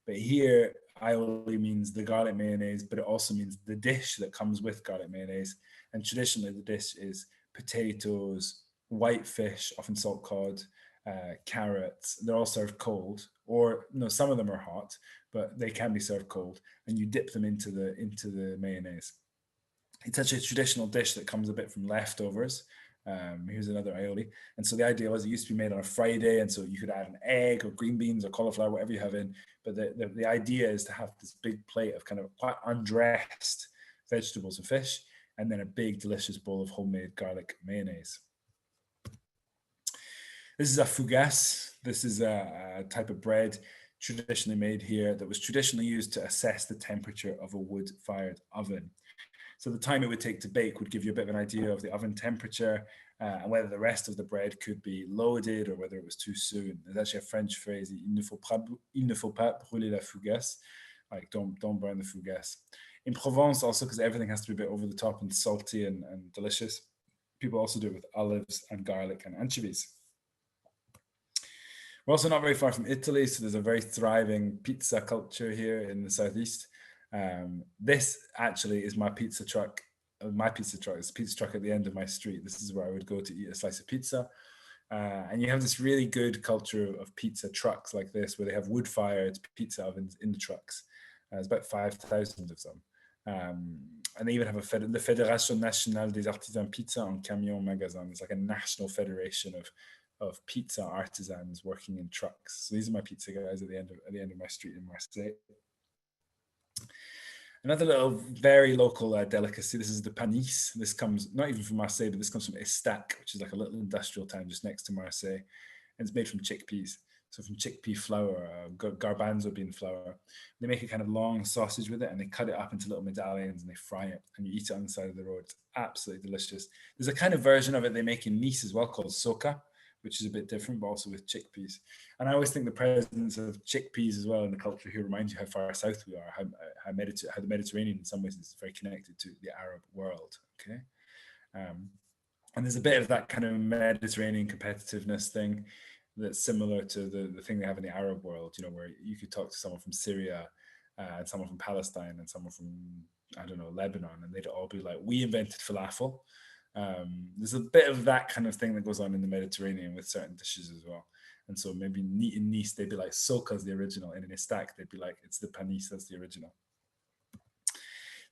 But here, aioli means the garlic mayonnaise, but it also means the dish that comes with garlic mayonnaise. And traditionally, the dish is potatoes, white fish, often salt cod, carrots. They're all served cold, or no, some of them are hot, but they can be served cold, and you dip them into the mayonnaise. It's such a traditional dish that comes a bit from leftovers. Here's another aioli. And so the idea was it used to be made on a Friday, and so you could add an egg or green beans or cauliflower, whatever you have in. But the idea is to have this big plate of kind of quite undressed vegetables and fish, and then a big delicious bowl of homemade garlic mayonnaise. This is a fougasse. This is a type of bread traditionally made here that was traditionally used to assess the temperature of a wood-fired oven. So the time it would take to bake would give you a bit of an idea of the oven temperature and whether the rest of the bread could be loaded or whether it was too soon. There's actually a French phrase, il ne faut pas brûler la fougasse, like don't burn the fougasse. In Provence also, because everything has to be a bit over the top and salty and delicious, people also do it with olives and garlic and anchovies. We're also not very far from Italy, so there's a very thriving pizza culture here in the southeast. This actually is my pizza truck. It's a pizza truck at the end of my street. This is where I would go to eat a slice of pizza. And you have this really good culture of pizza trucks like this, where they have wood-fired pizza ovens in the trucks. There's about 5,000 of them. And they even have the Fédération Nationale des Artisans Pizza en Camion Magasin. It's like a national federation of pizza artisans working in trucks. So these are my pizza guys at the end of my street in Marseille. Another little very local delicacy. This is the panis. This comes not even from Marseille, but this comes from Estac, which is like a little industrial town just next to Marseille, and it's made from chickpeas. So from chickpea flour, garbanzo bean flour. They make a kind of long sausage with it, and they cut it up into little medallions, and they fry it, and you eat it on the side of the road. It's absolutely delicious. There's a kind of version of it they make in Nice as well called soca, which is a bit different, but also with chickpeas. And I always think the presence of chickpeas as well in the culture here reminds you how far south we are, how the Mediterranean in some ways is very connected to the Arab world, okay? And there's a bit of that kind of Mediterranean competitiveness thing that's similar to the thing they have in the Arab world, you know, where you could talk to someone from Syria and someone from Palestine and someone from, I don't know, Lebanon, and they'd all be like, we invented falafel. There's a bit of that kind of thing that goes on in the Mediterranean with certain dishes as well. And so maybe in Nice, they'd be like, soca's the original. And in Estac, they'd be like, it's the panis, that's the original.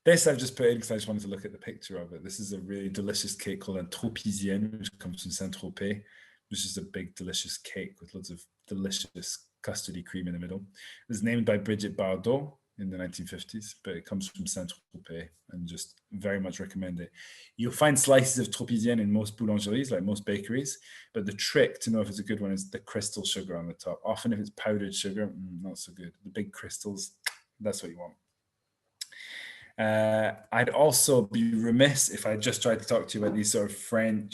This I've just put in because I just wanted to look at the picture of it. This is a really delicious cake called un tropézienne, which comes from St Tropez, which is a big, delicious cake with loads of delicious custardy cream in the middle. It was named by Brigitte Bardot in the 1950s, but it comes from St Tropez and just very much recommend it. You'll find slices of tropézienne in most boulangeries, like most bakeries, but the trick to know if it's a good one is the crystal sugar on the top. Often if it's powdered sugar, not so good. The big crystals, that's what you want. I'd also be remiss if I just tried to talk to you about these sort of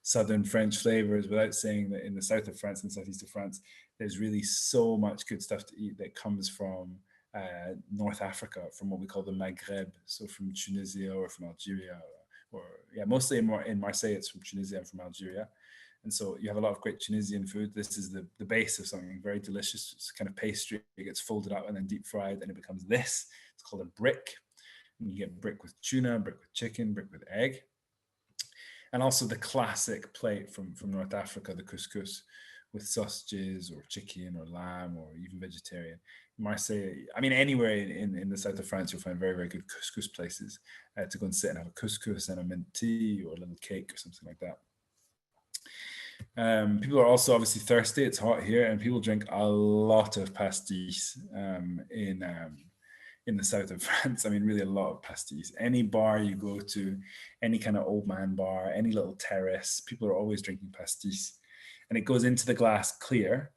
southern French flavors without saying that in the south of France and southeast of France, there's really so much good stuff to eat that comes from North Africa, from what we call the Maghreb, so from Tunisia or from Algeria, or mostly in Marseille, it's from Tunisia and from Algeria. And so you have a lot of great Tunisian food. This is the base of something very delicious. It's kind of pastry. It gets folded up and then deep fried, and it becomes this. It's called a brick. And you get brick with tuna, brick with chicken, brick with egg. And also the classic plate from North Africa, the couscous, with sausages or chicken or lamb or even vegetarian. Marseille, I mean, anywhere in the south of France, you'll find very, very good couscous places to go and sit and have a couscous and a mint tea or a little cake or something like that. People are also obviously thirsty. It's hot here, and people drink a lot of pastis in the south of France. I mean, really a lot of pastis. Any bar you go to, any kind of old man bar, any little terrace, people are always drinking pastis. And it goes into the glass clear,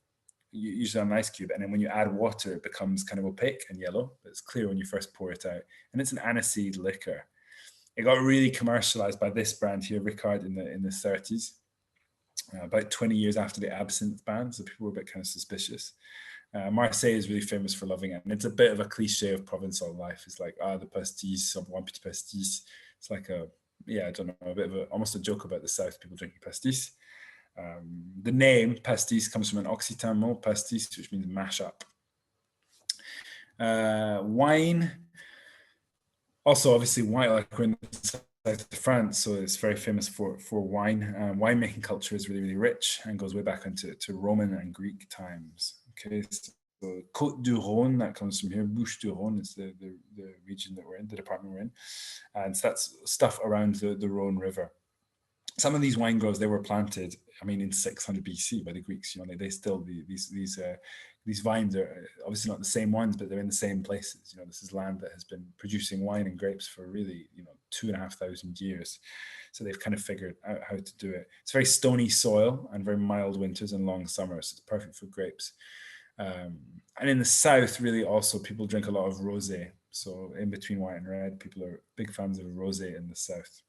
usually on an ice cube. And then when you add water, it becomes kind of opaque and yellow, but it's clear when you first pour it out. And it's an aniseed liquor. It got really commercialized by this brand here, Ricard, in the 30s, about 20 years after the absinthe ban. So people were a bit kind of suspicious. Marseille is really famous for loving it, and it's a bit of a cliche of Provençal life. It's like, the pastis, one petit pastis. It's like a bit of almost a joke about the South, people drinking pastis. The name pastis comes from an Occitan mot, pastis, which means mash up. Wine, also obviously wine, like we're in the south of France, so it's very famous for wine. Winemaking culture is really, really rich and goes way back into Roman and Greek times. Okay, so Côte du Rhône, that comes from here. Bouches du Rhône is the region that we're in, the department we're in. And so that's stuff around the Rhône River. Some of these wine groves, they were planted, I mean, in 600 BC by the Greeks. You know, they still, these vines are obviously not the same ones, but they're in the same places. You know, this is land that has been producing wine and grapes for really, 2,500 years. So they've kind of figured out how to do it. It's very stony soil and very mild winters and long summers. It's perfect for grapes. And in the south, really also people drink a lot of rosé. So in between white and red, people are big fans of rosé in the south.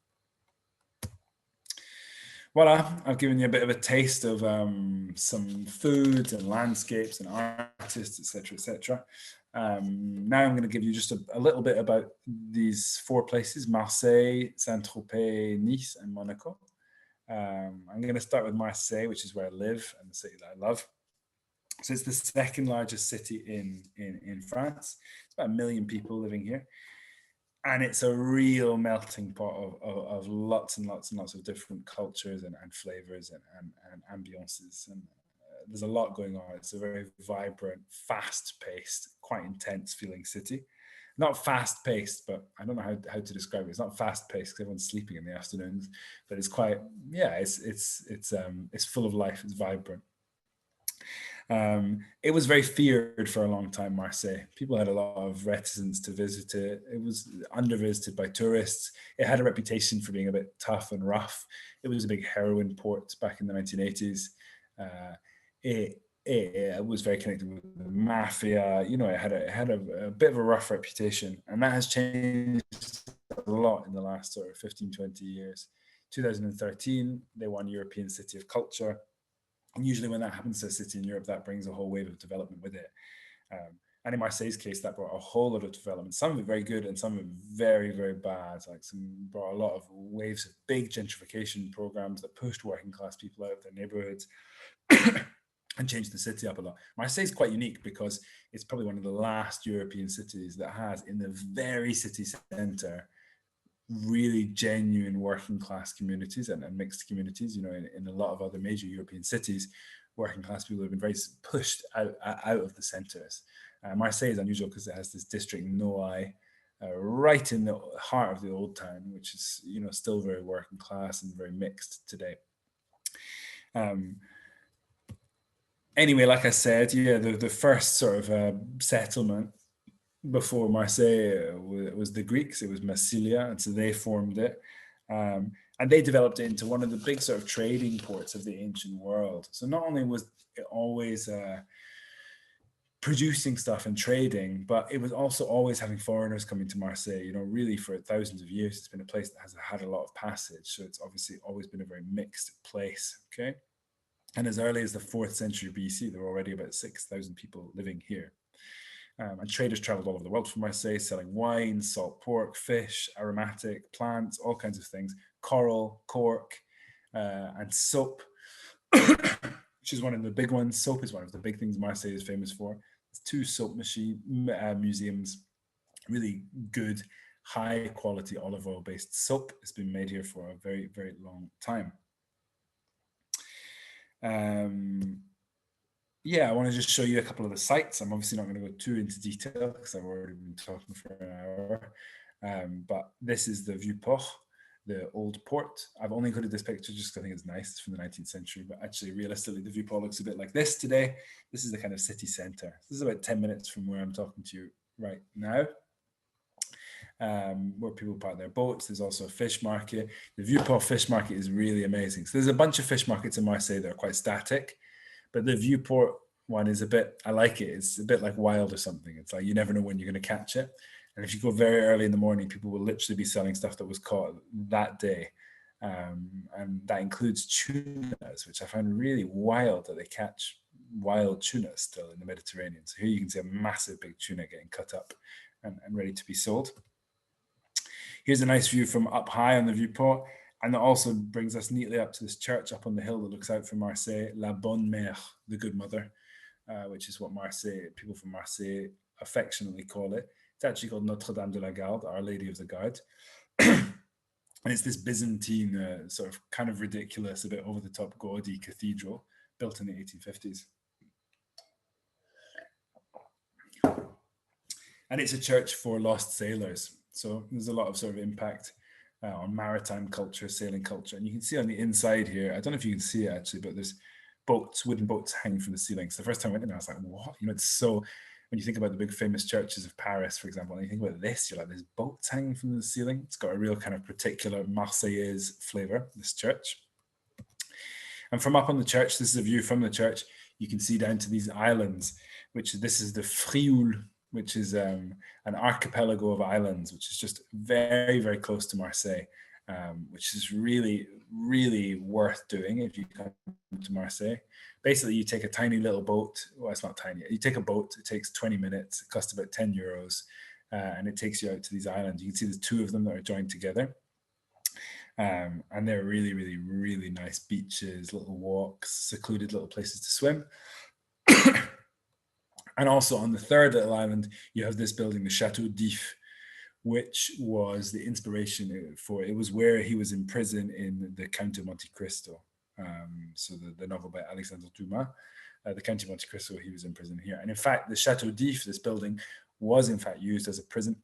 Voila, I've given you a bit of a taste of some foods and landscapes and artists, etc., etc. Now I'm going to give you just a little bit about these 4 places: Marseille, St Tropez, Nice, and Monaco. I'm going to start with Marseille, which is where I live and the city that I love. So it's the second largest city in France. It's about 1 million people living here. And it's a real melting pot of lots and lots and lots of different cultures and flavors and ambiances. And there's a lot going on. It's a very vibrant, fast-paced, quite intense feeling city. Not fast-paced, but I don't know how to describe it. It's not fast-paced because everyone's sleeping in the afternoons, but it's quite, yeah, it's full of life. It's vibrant. It was very feared for a long time, Marseille. People had a lot of reticence to visit it. It was under-visited by tourists. It had a reputation for being a bit tough and rough. It was a big heroin port back in the 1980s. It was very connected with the mafia. You know, it had a bit of a rough reputation, and that has changed a lot in the last sort of 15, 20 years. 2013, they won European City of Culture. And usually when that happens to a city in Europe, that brings a whole wave of development with it. And in Marseille's case, that brought a whole lot of development, some of it very good and some of it very, very bad. Like brought a lot of waves of big gentrification programs that pushed working class people out of their neighborhoods and changed the city up a lot. Marseille is quite unique because it's probably one of the last European cities that has, in the very city center, really genuine working class communities and mixed communities. You know, in a lot of other major European cities, working class people have been very pushed out of the centers. Marseille is unusual because it has this district Noailles right in the heart of the old town, which is, you know, still very working class and very mixed today. Anyway, like I said, yeah, the first sort of settlement before Marseille was the Greeks. It was Massilia, and so they formed it. And they developed it into one of the big sort of trading ports of the ancient world. So not only was it always producing stuff and trading, but it was also always having foreigners coming to Marseille. You know, really for thousands of years, it's been a place that has had a lot of passage. So it's obviously always been a very mixed place, okay? And as early as the 4th century BC, there were already about 6,000 people living here. And traders traveled all over the world from Marseille, selling wine, salt pork, fish, aromatic plants, all kinds of things, coral, cork, and soap, which is one of the big ones. Soap is one of the big things Marseille is famous for. There's 2 soap museums, really good, high quality olive oil based soap. It's been made here for a very, very long time. Yeah, I want to just show you a couple of the sites. I'm obviously not going to go too into detail because I've already been talking for an hour. But this is the Vieux-Port, the old port. I've only included this picture just because I think it's nice. It's from the 19th century, but actually, realistically, the Vieux-Port looks a bit like this today. This is the kind of city center. This is about 10 minutes from where I'm talking to you right now, where people park their boats. There's also a fish market. The Vieux-Port fish market is really amazing. So there's a bunch of fish markets in Marseille that are quite static. But the Vieux-Port one is a bit, I like it. It's a bit like wild or something. It's like you never know when you're going to catch it. And if you go very early in the morning, people will literally be selling stuff that was caught that day. And that includes tunas, which I find really wild that they catch wild tuna still in the Mediterranean. So here you can see a massive big tuna getting cut up and ready to be sold. Here's a nice view from up high on the Vieux-Port. And that also brings us neatly up to this church up on the hill that looks out from Marseille, La Bonne Mère, the Good Mother, which is what people from Marseille affectionately call it. It's actually called Notre Dame de la Garde, Our Lady of the Guard. And it's this Byzantine, sort of kind of ridiculous, a bit over the top gaudy cathedral built in the 1850s. And it's a church for lost sailors. So there's a lot of sort of impact on maritime culture, sailing culture. And you can see on the inside here, I don't know if you can see it actually, but there's boats, wooden boats hanging from the ceiling. So the first time I went in, I was like, what? You know, it's so, when you think about the big famous churches of Paris, for example, and you think about this, you're like, there's boats hanging from the ceiling. It's got a real kind of particular Marseillaise flavor, this church. And from up on the church, this is a view from the church, you can see down to these islands. this is the Frioul, which is an archipelago of islands, which is just very, very close to Marseille, which is really, really worth doing if you come to Marseille. Basically, you take a tiny little boat. Well, it's not tiny. You take a boat. It takes 20 minutes. It costs about 10 euros. And it takes you out to these islands. You can see there's two of them that are joined together. And they're really, really, really nice beaches, little walks, secluded little places to swim. And also on the third little island, you have this building, the Chateau d'If, which was the inspiration for, it was where he was in prison in the Count of Monte Cristo. So the novel by Alexandre Dumas, the Count of Monte Cristo, he was in prison here. And in fact, the Chateau d'If, this building, was in fact used as a prison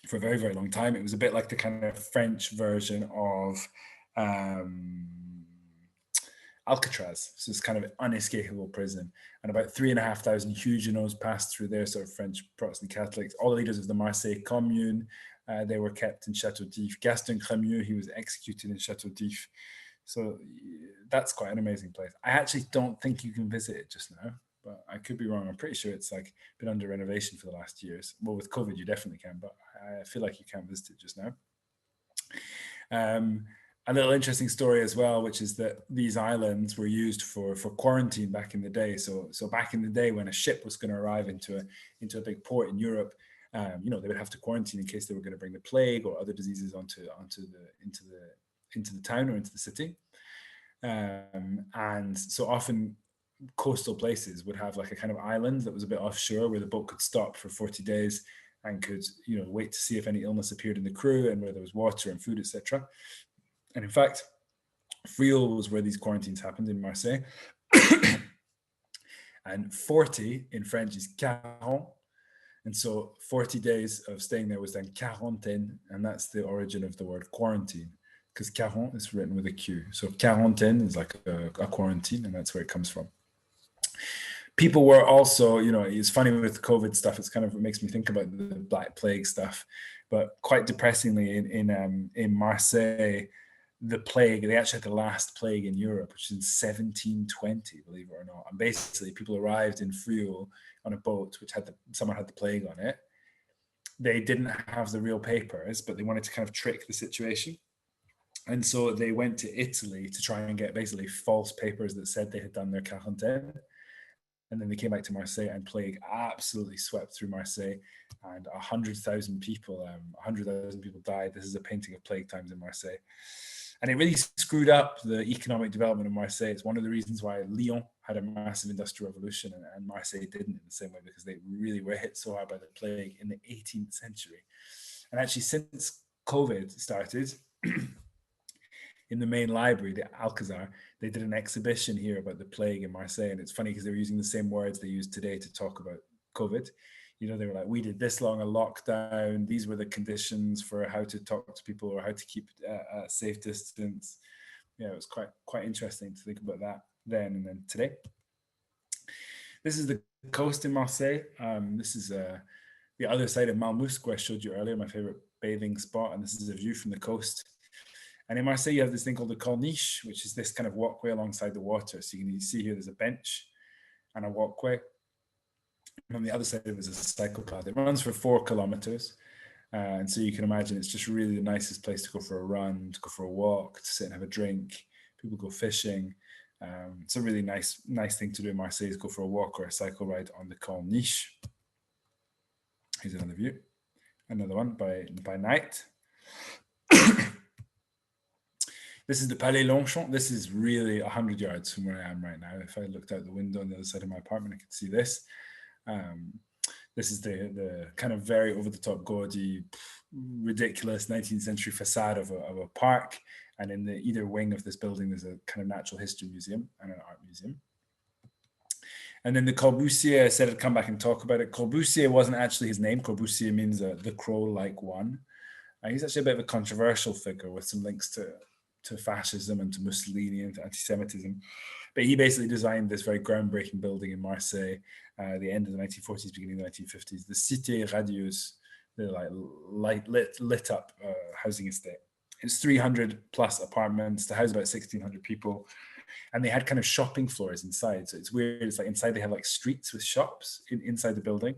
for a very, very long time. It was a bit like the kind of French version of Alcatraz. So it's kind of an unescapable prison. And about 3,500 Huguenots passed through there, sort of French Protestant Catholics. All the leaders of the Marseille Commune, they were kept in Chateau d'If. Gaston Crémieux, he was executed in Chateau d'If. So that's quite an amazing place. I actually don't think you can visit it just now, but I could be wrong. I'm pretty sure it's like been under renovation for the last years. Well, with COVID, you definitely can, but I feel like you can't visit it just now. A little interesting story as well, which is that these islands were used for quarantine back in the day. So back in the day, when a ship was going to arrive into a big port in Europe, they would have to quarantine in case they were going to bring the plague or other diseases into the town or into the city. And so often coastal places would have like a kind of island that was a bit offshore where the boat could stop for 40 days and could, wait to see if any illness appeared in the crew and where there was water and food, etc. And in fact, Frioul was where these quarantines happened in Marseille. And 40 in French is 40. And so 40 days of staying there was then quarantaine. And that's the origin of the word quarantine, because 40 is written with a Q. So quarantaine is like a quarantine, and that's where it comes from. People were also, it's funny with COVID stuff, it's kind of, it makes me think about the Black Plague stuff, but quite depressingly in Marseille, the plague, they actually had the last plague in Europe, which is in 1720, believe it or not. And basically people arrived in Frioul on a boat, which someone had the plague on it. They didn't have the real papers, but they wanted to kind of trick the situation. And so they went to Italy to try and get basically false papers that said they had done their quarantaine. And then they came back to Marseille, and plague absolutely swept through Marseille, and 100,000 people died. This is a painting of plague times in Marseille. And it really screwed up the economic development of Marseille. It's one of the reasons why Lyon had a massive industrial revolution and Marseille didn't in the same way, because they really were hit so hard by the plague in the 18th century. And actually, since COVID started, in the main library, the Alcazar, they did an exhibition here about the plague in Marseille. And it's funny because they were using the same words they use today to talk about COVID. They were like, we did this long a lockdown. These were the conditions for how to talk to people or how to keep a safe distance. Yeah, it was quite interesting to think about that then and then today. This is the coast in Marseille. This is the other side of Malmusc, where I showed you earlier, my favorite bathing spot. And this is a view from the coast. And in Marseille, you have this thing called the corniche, which is this kind of walkway alongside the water. So you can see here, there's a bench and a walkway. And on the other side, there's a cycle path. It runs for 4 kilometers. And so you can imagine it's just really the nicest place to go for a run, to go for a walk, to sit and have a drink. People go fishing. It's a really nice thing to do in Marseille, is go for a walk or a cycle ride on the corniche. Here's another view. Another one by night. This is the Palais Launcher. This is really 100 yards from where I am right now. If I looked out the window on the other side of my apartment, I could see this. This is the kind of very over-the-top, gaudy, ridiculous 19th century facade of a park. And in either wing of this building, there's a kind of natural history museum and an art museum. And then the Corbusier, I said I'd come back and talk about it. Corbusier wasn't actually his name. Corbusier means the crow-like one. He's actually a bit of a controversial figure with some links to fascism and to Mussolini and to anti-Semitism. But he basically designed this very groundbreaking building in Marseille, the end of the 1940s, beginning of the 1950s, the Cité Radieuse, the lit up housing estate. It's 300 plus apartments to house about 1,600 people. And they had kind of shopping floors inside. So it's weird. It's like inside they have like streets with shops inside the building,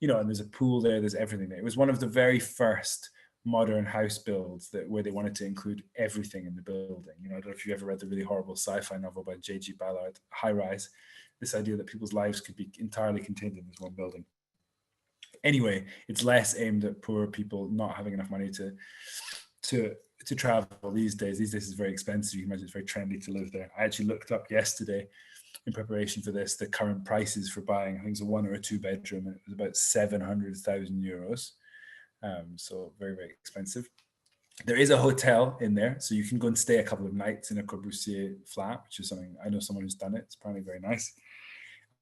you know, and there's a pool there, there's everything there. It was one of the very first modern house builds where they wanted to include everything in the building. You know, I don't know if you've ever read the really horrible sci-fi novel by J.G. Ballard, High Rise, this idea that people's lives could be entirely contained in this one building. Anyway, it's less aimed at poor people not having enough money to travel these days. These days it's very expensive. You can imagine it's very trendy to live there. I actually looked up yesterday in preparation for this, the current prices for buying, I think it's a 1 or a 2 bedroom, and it was about 700,000 euros. So very, very expensive. There is a hotel in there, so you can go and stay a couple of nights in a Corbusier flat, which is something, I know someone who's done it. It's apparently very nice.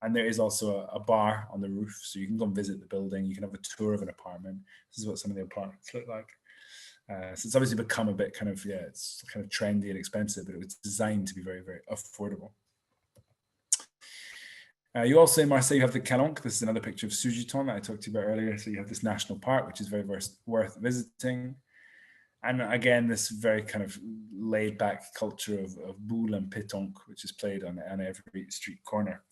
And there is also a bar on the roof, so you can go and visit the building. You can have a tour of an apartment. This is what some of the apartments look like. So it's obviously become a bit kind of, yeah, it's kind of trendy and expensive, but it was designed to be very, very affordable. You also in Marseille, you have the Calanque. This is another picture of Sougiton that I talked to you about earlier. So you have this national park, which is very, very worth visiting. And again, this very kind of laid back culture of boule and petanque, which is played on every street corner.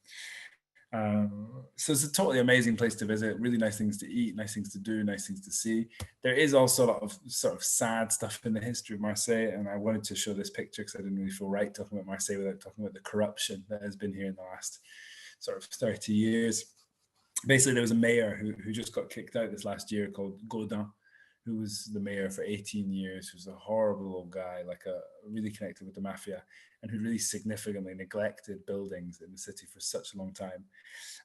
So it's a totally amazing place to visit, really nice things to eat, nice things to do, nice things to see. There is also a lot of sort of sad stuff in the history of Marseille, and I wanted to show this picture because I didn't really feel right talking about Marseille without talking about the corruption that has been here in the last sort of 30 years. Basically, there was a mayor who just got kicked out this last year called Gaudin, who was the mayor for 18 years, who's a horrible old guy, like really connected with the mafia, and who really significantly neglected buildings in the city for such a long time.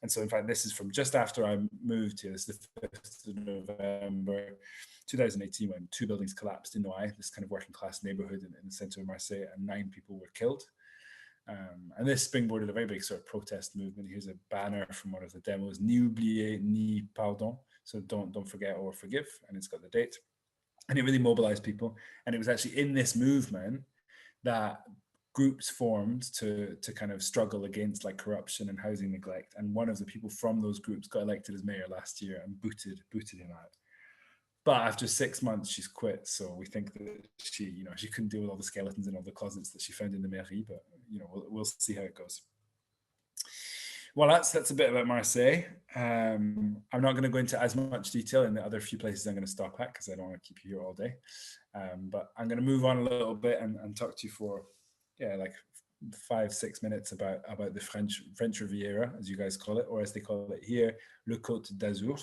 And so, in fact, this is from just after I moved here. This is the 5th of November, 2018, when 2 buildings collapsed in Noailles, this kind of working class neighborhood in the center of Marseille, and 9 people were killed. And this springboarded a very big sort of protest movement. Here's a banner from one of the demos, ni oublier, ni pardon. So don't forget or forgive, and it's got the date. And it really mobilized people. And it was actually in this movement that groups formed to kind of struggle against like corruption and housing neglect. And one of the people from those groups got elected as mayor last year and booted him out. But after 6 months, she's quit. So we think that she couldn't deal with all the skeletons in all the closets that she found in the mairie. But we'll see how it goes. Well, that's a bit about Marseille. I'm not going to go into as much detail in the other few places I'm going to stop at because I don't want to keep you here all day. But I'm going to move on a little bit and talk to you for like 5-6 minutes about the French Riviera, as you guys call it, or as they call it here, Le Côte d'Azur.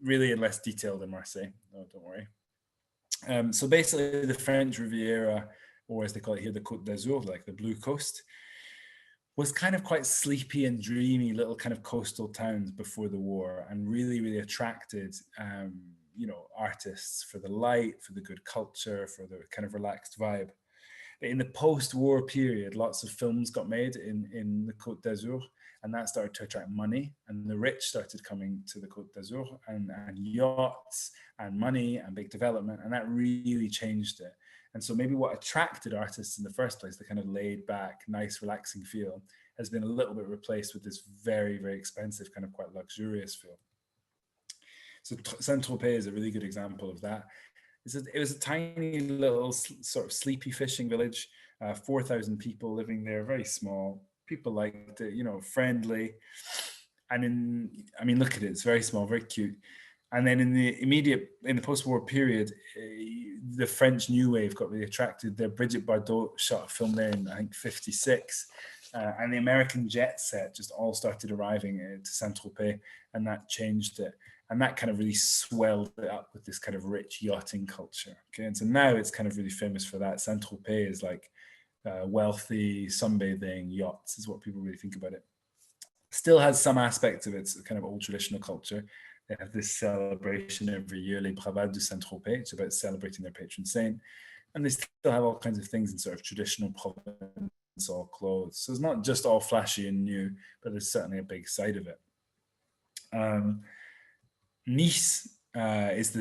Really in less detail than Marseille. No, don't worry. So basically, the French Riviera, or as they call it here, the Côte d'Azur, like the Blue Coast, was kind of quite sleepy and dreamy little kind of coastal towns before the war, and really, really attracted, artists for the light, for the good culture, for the kind of relaxed vibe. But in the post-war period, lots of films got made in the Côte d'Azur, and that started to attract money, and the rich started coming to the Côte d'Azur, and yachts and money and big development, and that really changed it. And so maybe what attracted artists in the first place, the kind of laid back, nice, relaxing feel, has been a little bit replaced with this very, very expensive, kind of quite luxurious feel. So St Tropez is a really good example of that. It was a tiny little sort of sleepy fishing village, 4,000 people living there, very small. People liked it, friendly. And look at it, it's very small, very cute. And then in the post-war period, the French New Wave got really attracted. Brigitte Bardot shot a film there in, I think, 56. And the American jet set just all started arriving to St Tropez, and that changed it. And that kind of really swelled it up with this kind of rich yachting culture. Okay, and so now it's kind of really famous for that. St Tropez is like wealthy sunbathing yachts is what people really think about it. Still has some aspects of its kind of old traditional culture. They have this celebration every year, Les Bravades de St Tropez. It's about celebrating their patron saint. And they still have all kinds of things in sort of traditional Provençal clothes. So it's not just all flashy and new, but there's certainly a big side of it. Nice is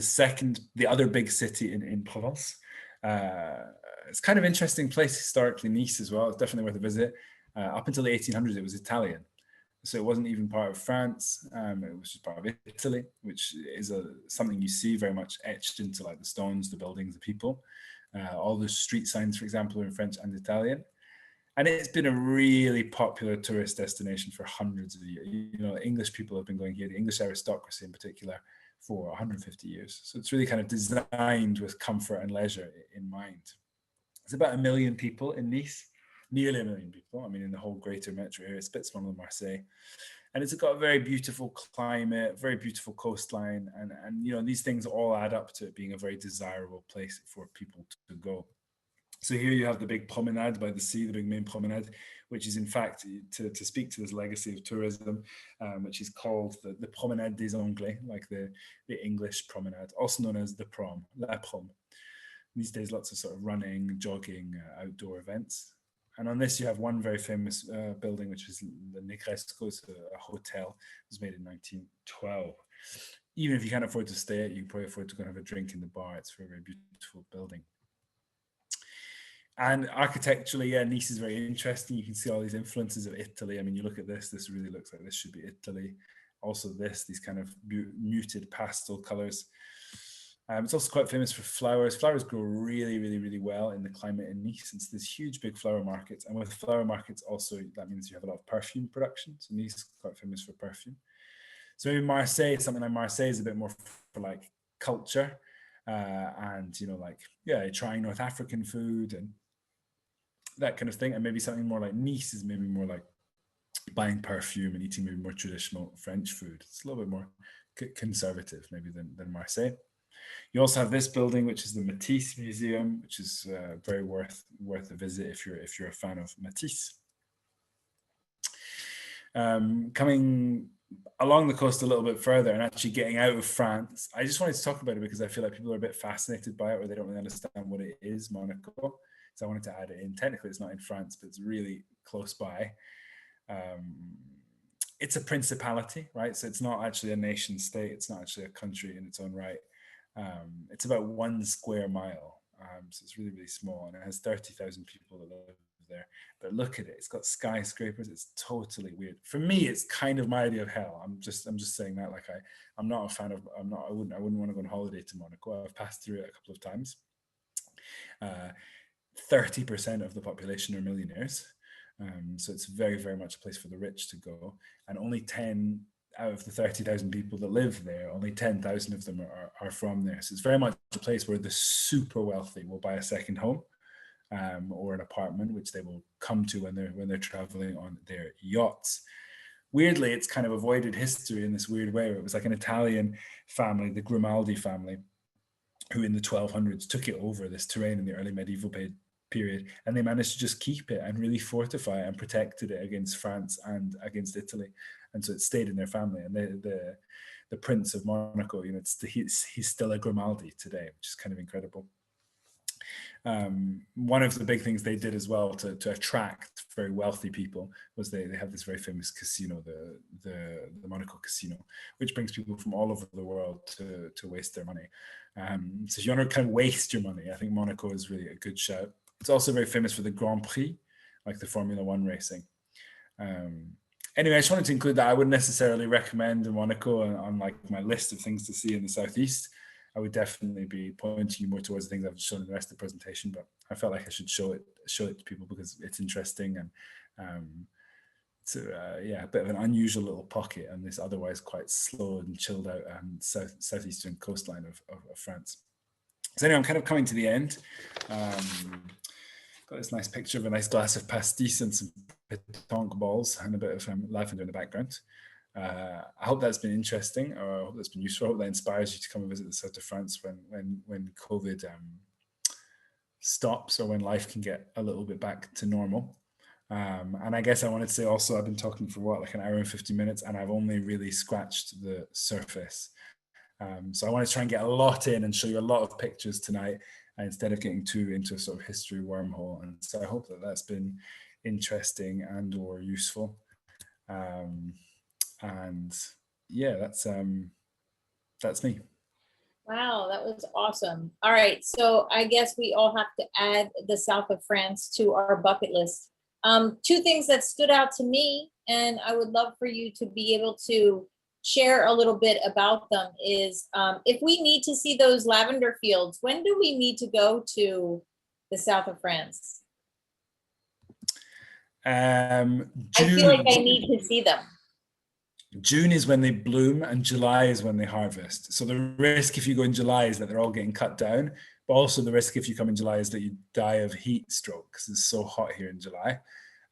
the other big city in Provence. It's kind of interesting place historically, Nice as well. It's definitely worth a visit. Up until the 1800s, it was Italian. So it wasn't even part of France. It was just part of Italy, which is something you see very much etched into like the stones, the buildings, the people. All the street signs, for example, are in French and Italian. And it's been a really popular tourist destination for hundreds of years. You know, English people have been going here, the English aristocracy in particular, for 150 years. So it's really kind of designed with comfort and leisure in mind. It's about 1 million people in Nice, nearly 1 million people. I mean, in the whole greater metro area, it's a bit smaller than Marseille. And it's got a very beautiful climate, very beautiful coastline. And you know, these things all add up to it being a very desirable place for people to go. So here you have the big promenade by the sea, the big main promenade, which is in fact, to speak to this legacy of tourism, which is called the Promenade des Anglais, like the English promenade, also known as the prom, la prom. These days, lots of sort of running, jogging, outdoor events. And on this, you have one very famous building, which is the Negresco, a hotel. It was made in 1912. Even if you can't afford to stay at it, you can probably afford to go and have a drink in the bar. It's a very, very beautiful building. And architecturally, yeah, Nice is very interesting. You can see all these influences of Italy. I mean, you look at this really looks like this should be Italy. Also these kind of muted pastel colors. It's also quite famous for flowers. Flowers grow really, really, really well in the climate in Nice. It's this huge, big flower markets. And with flower markets also, that means you have a lot of perfume production. So Nice is quite famous for perfume. So maybe Marseille, something like Marseille is a bit more for like culture. And, you know, like, yeah, trying North African food and that kind of thing. And maybe something more like Nice is maybe more like buying perfume and eating maybe more traditional French food. It's a little bit more conservative maybe than Marseille. You also have this building, which is the Matisse Museum, which is very worth a visit if you're a fan of Matisse. Coming along the coast a little bit further and actually getting out of France, I just wanted to talk about it because I feel like people are a bit fascinated by it or they don't really understand what it is, Monaco. So I wanted to add it in. Technically, it's not in France, but it's really close by. It's a principality, right? So it's not actually a nation state. It's not actually a country in its own right. It's about 1 square mile. So it's really, really small and it has 30,000 people that live there. But look at it. It's got skyscrapers. It's totally weird. For me, it's kind of my idea of hell. I'm just saying that like I'm not a fan of, I wouldn't want to go on holiday to Monaco. I've passed through it a couple of times. 30% of the population are millionaires. So it's very, very much a place for the rich to go. And only 10 out of the 30,000 people that live there, only 10,000 of them are from there. So it's very much a place where the super wealthy will buy a second home or an apartment, which they will come to when they're traveling on their yachts. Weirdly, it's kind of avoided history in this weird way. It was like an Italian family, the Grimaldi family, who in the 1200s took it over, this terrain in the early medieval period, and they managed to just keep it and really fortify and protected it against France and against Italy. And so it stayed in their family. And the Prince of Monaco, you know, he's still a Grimaldi today, which is kind of incredible. One of the big things they did as well to attract very wealthy people was they have this very famous casino, the Monaco Casino, which brings people from all over the world to waste their money. So if you want to kind of waste your money, I think Monaco is really a good shout. It's also very famous for the Grand Prix, like the Formula One racing. Anyway, I just wanted to include that. I wouldn't necessarily recommend Monaco on like my list of things to see in the southeast. I would definitely be pointing you more towards the things I've shown in the rest of the presentation, but I felt like I should show it to people because it's interesting and it's a bit of an unusual little pocket on this otherwise quite slow and chilled out southeastern coastline of France. So anyway, I'm kind of coming to the end. Got this nice picture of a nice glass of pastis and some petanque balls and a bit of lavender in the background. I hope that's been interesting, or I hope that's been useful. I hope that inspires you to come and visit the south of France when COVID stops or when life can get a little bit back to normal. And I guess I wanted to say also, I've been talking for like an hour and 50 minutes and I've only really scratched the surface. So I want to try and get a lot in and show you a lot of pictures tonight instead of getting too into a sort of history wormhole. And so I hope that that's been interesting and or useful. And yeah, that's me. Wow, that was awesome. All right, so I guess we all have to add the south of France to our bucket list. 2 things that stood out to me, and I would love for you to be able to share a little bit about them is if we need to see those lavender fields, when do we need to go to the south of France? I feel like I need to see them. June is when they bloom and July is when they harvest. So the risk if you go in July is that they're all getting cut down, but also the risk if you come in July is that you die of heat stroke because it's so hot here in July.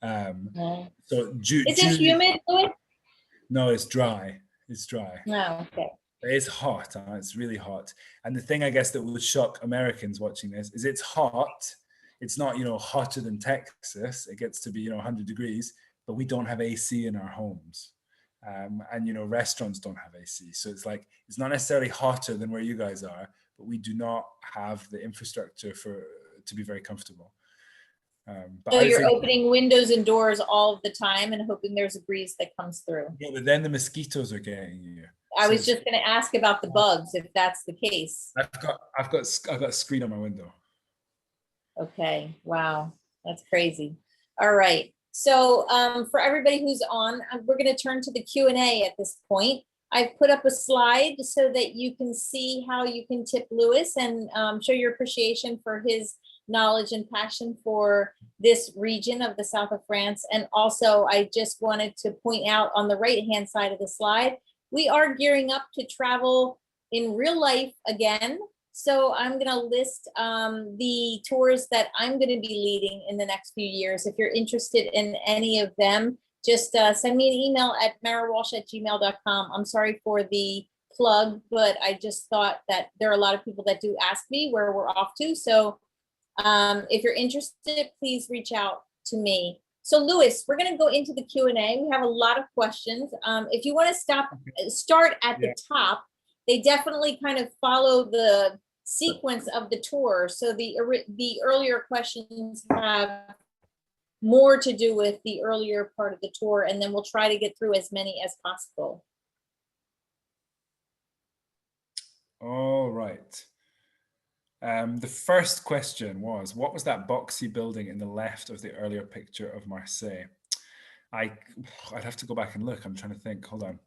So June. Is it humid, Louis? No, it's dry. It's dry. No, okay. It's hot. It's really hot. And the thing I guess that would shock Americans watching this is it's hot. It's not, hotter than Texas. It gets to be, 100 degrees, but we don't have AC in our homes. And, restaurants don't have AC. So it's like, it's not necessarily hotter than where you guys are, but we do not have the infrastructure to be very comfortable. So you're opening windows and doors all of the time and hoping there's a breeze that comes through. Yeah, but then the mosquitoes are getting you. I was just going to ask about the bugs, if that's the case. I've got a screen on my window. Okay. Wow. That's crazy. All right. So for everybody who's on, we're going to turn to the Q&A at this point. I've put up a slide so that you can see how you can tip Louis and show your appreciation for his knowledge and passion for this region of the south of France. And also, I just wanted to point out on the right-hand side of the slide, we are gearing up to travel in real life again. So I'm going to list the tours that I'm going to be leading in the next few years. If you're interested in any of them, just send me an email at marawalsh@gmail.com. I'm sorry for the plug, but I just thought that there are a lot of people that do ask me where we're off to. So if you're interested, please reach out to me. So Louis, we're going to go into the Q&A. We have a lot of questions. If you want to start at the top, they definitely kind of follow the sequence of the tour. So the earlier questions have more to do with the earlier part of the tour, and then we'll try to get through as many as possible. All right. The first question was, what was that boxy building in the left of the earlier picture of Marseille? I'd have to go back and look. I'm trying to think. Hold on.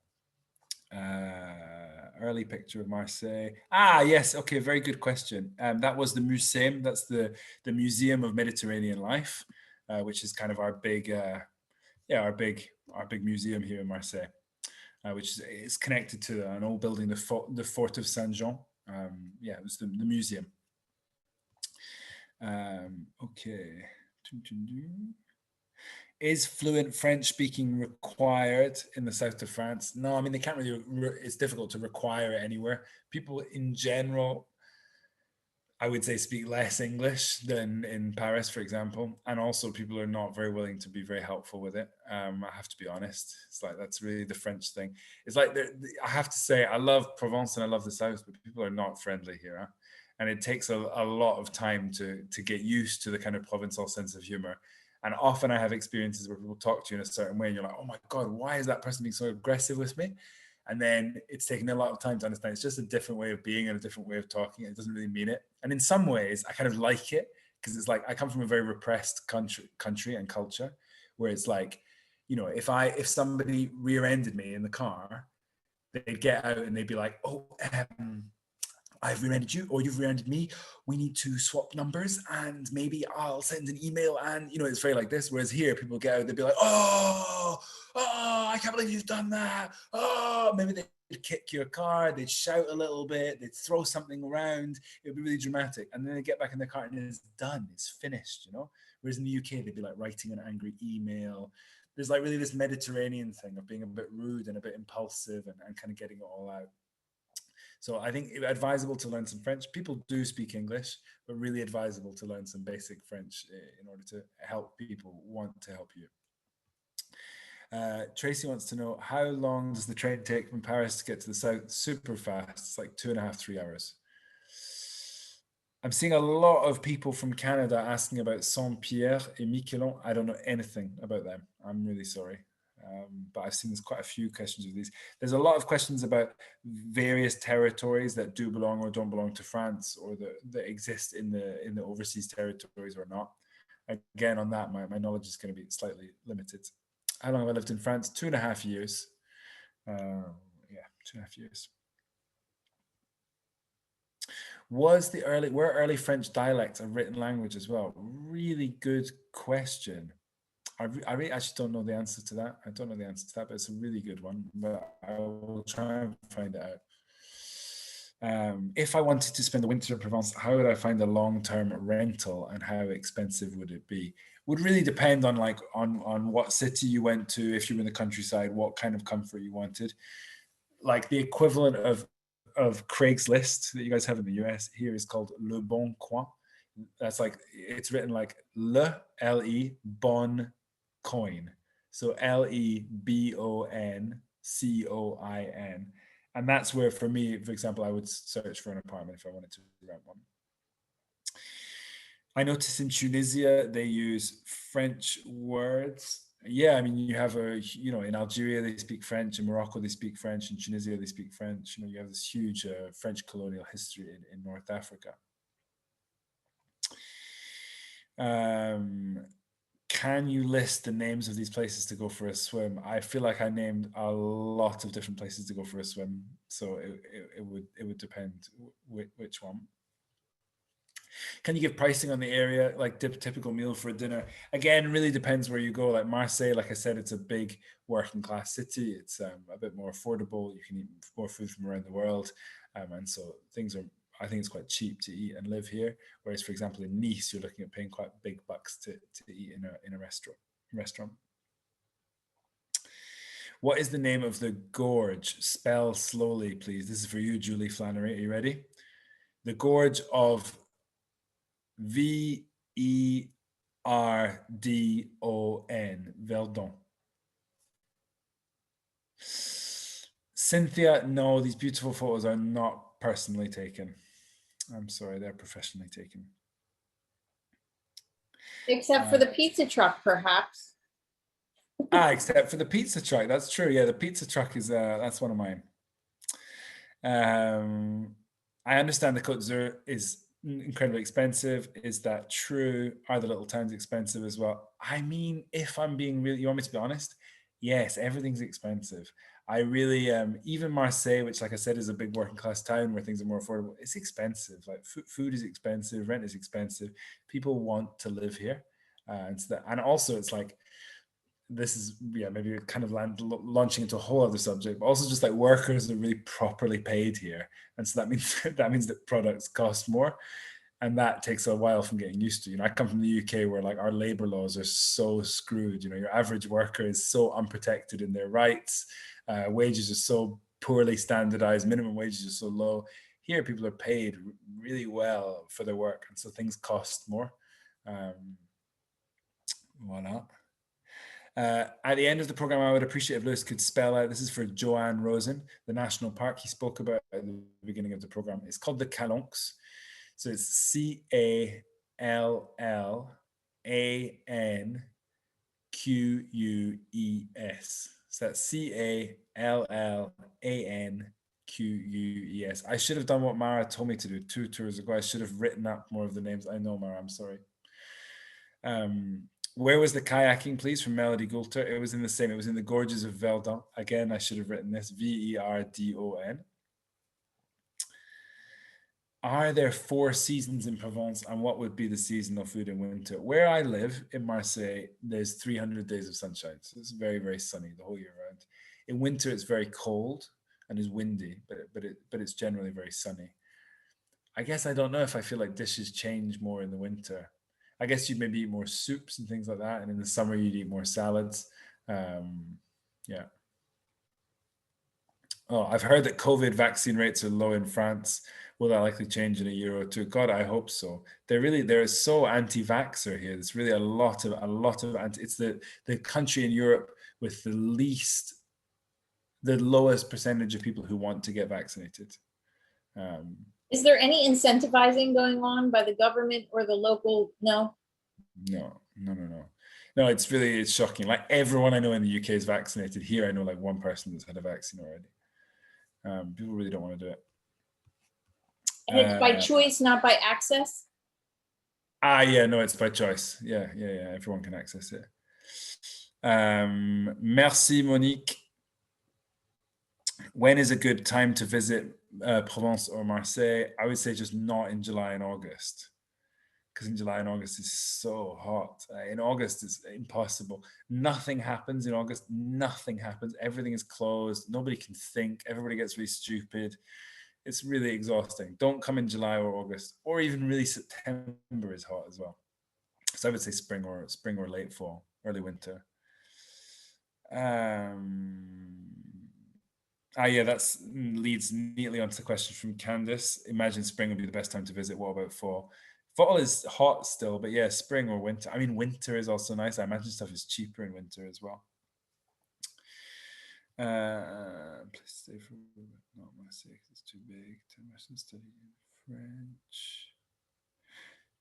Early picture of Marseille. Yes. Okay. Very good question. That was the Museum. That's the Museum of Mediterranean Life, which is kind of our big museum here in Marseille, which is connected to an old building, the Fort of Saint Jean. It was the museum. Okay. Is fluent French speaking required in the south of France? No, I mean, they can't really, it's difficult to require it anywhere. People in general, I would say, speak less English than in Paris, for example. And also people are not very willing to be very helpful with it. I have to be honest. It's like, that's really the French thing. It's like, I have to say, I love Provence and I love the south, but people are not friendly here. Huh? And it takes a lot of time to get used to the kind of Provençal sense of humor. And often I have experiences where people talk to you in a certain way and you're like, oh my God, why is that person being so aggressive with me? And then it's taken a lot of time to understand it's just a different way of being and a different way of talking. It doesn't really mean it. And in some ways, I kind of like it because it's like, I come from a very repressed country and culture where it's like, if somebody rear-ended me in the car, they'd get out and they'd be like, I've rear-ended you or you've rear-ended me. We need to swap numbers and maybe I'll send an email. And, it's very like this. Whereas here, people get out, they'd be like, oh, I can't believe you've done that. Oh, maybe they'd kick your car. They'd shout a little bit. They'd throw something around. It would be really dramatic. And then they get back in their car and it's done. It's finished, Whereas in the UK, they'd be like writing an angry email. There's like really this Mediterranean thing of being a bit rude and a bit impulsive and kind of getting it all out. So I think it's advisable to learn some French. People do speak English, but really advisable to learn some basic French in order to help people want to help you. Tracy wants to know, how long does the train take from Paris to get to the south? Super fast. It's like 2.5, 3 hours. I'm seeing a lot of people from Canada asking about Saint-Pierre et Miquelon. I don't know anything about them. I'm really sorry. But I've seen there's quite a few questions of these. There's a lot of questions about various territories that do belong or don't belong to France, or that exist in the overseas territories or not. Again, on that, my knowledge is going to be slightly limited. How long have I lived in France? 2.5 years. 2.5 years. Were early French dialects a written language as well? Really good question. I really actually don't know the answer to that. I don't know the answer to that, but it's a really good one. But I will try and find it out. If I wanted to spend the winter in Provence, how would I find a long-term rental, and how expensive would it be? Would really depend on on what city you went to. If you were in the countryside, what kind of comfort you wanted. Like the equivalent of Craigslist that you guys have in the US here is called Le Bon Coin. That's like, it's written like L-E Bon Coin. So LEBONCOIN. And that's where, for me, for example, I would search for an apartment if I wanted to rent one. I noticed in Tunisia, they use French words. Yeah, I mean, you have in Algeria, they speak French. In Morocco, they speak French. In Tunisia, they speak French. You have this huge French colonial history in North Africa. Can you list the names of these places to go for a swim? I feel like I named a lot of different places to go for a swim, so it would depend which one. Can you give pricing on the area, like typical meal for a dinner? Again, really depends where you go. Like Marseille, like I said, it's a big working class city. It's a bit more affordable. You can eat more food from around the world, and so I think it's quite cheap to eat and live here. Whereas, for example, in Nice, you're looking at paying quite big bucks to eat in a restaurant. What is the name of the gorge? Spell slowly, please. This is for you, Julie Flannery. Are you ready? The gorge of Verdon, Verdon. Cynthia, no, these beautiful photos are not personally taken. I'm sorry, they're professionally taken. Except for the pizza truck, perhaps. Except for the pizza truck. That's true. Yeah, the pizza truck is that's one of mine. I understand the Côte d'Azur is incredibly expensive. Is that true? Are the little towns expensive as well? I mean, if I'm being really, you want me to be honest? Yes, everything's expensive. I really, even Marseille, which, like I said, is a big working class town where things are more affordable, it's expensive. Like food is expensive, rent is expensive. People want to live here, and also it's like, this is, yeah, maybe kind of launching into a whole other subject, but also just like workers are really properly paid here, and so that means that products cost more, and that takes a while from getting used to. I come from the UK where like our labor laws are so screwed. Your average worker is so unprotected in their rights. Wages are so poorly standardized. Minimum wages are so low. Here, people are paid really well for their work, and so things cost more. Voila. At the end of the program, I would appreciate if Lewis could spell out, this is for Joanne Rosen, the national park he spoke about at the beginning of the program. It's called the Calanques. So it's Callanques. So that's Callanques. I should have done what Mara told me to do 2 tours ago. I should have written up more of the names. I know, Mara, I'm sorry. Where was the kayaking, please, from Melody Goulter? It was in the gorges of Verdon. Again, I should have written this, Verdon. Are there 4 seasons in Provence, and what would be the seasonal food in winter? Where I live in Marseille, there's 300 days of sunshine. So it's very, very sunny the whole year round. In winter, it's very cold and is windy, but it's generally very sunny. I guess I don't know if I feel like dishes change more in the winter. I guess you'd maybe eat more soups and things like that. And in the summer, you'd eat more salads. Yeah. Oh, I've heard that COVID vaccine rates are low in France. Will that likely change in a year or 2? God, I hope so. They're so anti-vaxxer here. There's really a lot of anti. It's the country in Europe with the lowest percentage of people who want to get vaccinated. Is there any incentivizing going on by the government or the local? No. No. It's shocking. Like everyone I know in the UK is vaccinated. Here, I know like one person that's had a vaccine already. People really don't want to do it. And it's by choice, not by access? Yeah, no, it's by choice. Yeah, everyone can access it. Merci, Monique. When is a good time to visit Provence or Marseille? I would say just not in July and August, because in July and August is so hot. In August, it's impossible. Nothing happens in August. Nothing happens. Everything is closed. Nobody can think. Everybody gets really stupid. It's really exhausting. Don't come in July or August, or even really September is hot as well. So I would say spring or late fall, early winter. Yeah, that's leads neatly onto the question from Candice. Imagine spring would be the best time to visit. What about fall? Fall is hot still, but yeah, spring or winter. I mean, winter is also nice. I imagine stuff is cheaper in winter as well. Please stay for not Marseille, it's too big. To imagine studying French.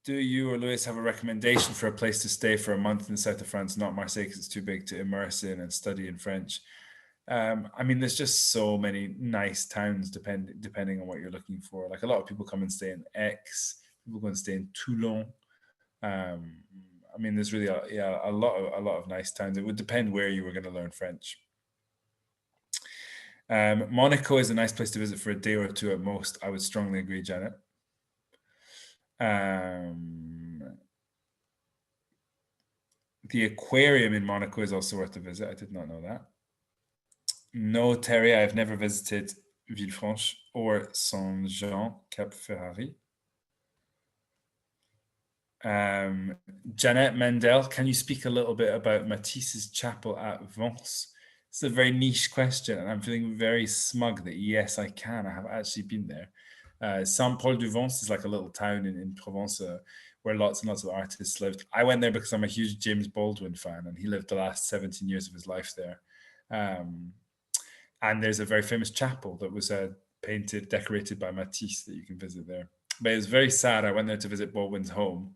Do you or Louis have a recommendation for a place to stay for a month in the south of France, not Marseille, because it's too big to immerse in and study in French? I mean, there's just so many nice towns depending on what you're looking for. Like a lot of people come and stay in Aix, people go and stay in Toulon. I mean, there's really a lot of nice towns. It would depend where you were going to learn French. Monaco is a nice place to visit for a day or two at most. I would strongly agree, Janet. The aquarium in Monaco is also worth a visit. I did not know that. No, Terry, I have never visited Villefranche or Saint-Jean, Cap Ferrari. Janet Mendel, can you speak a little bit about Matisse's chapel at Vence? It's a very niche question, and I'm feeling very smug that yes, I can. I have actually been there. Saint-Paul-du-Vence is like a little town in Provence where lots and lots of artists lived. I went there because I'm a huge James Baldwin fan, and he lived the last 17 years of his life there. And there's a very famous chapel that was decorated by Matisse that you can visit there. But it was very sad. I went there to visit Baldwin's home,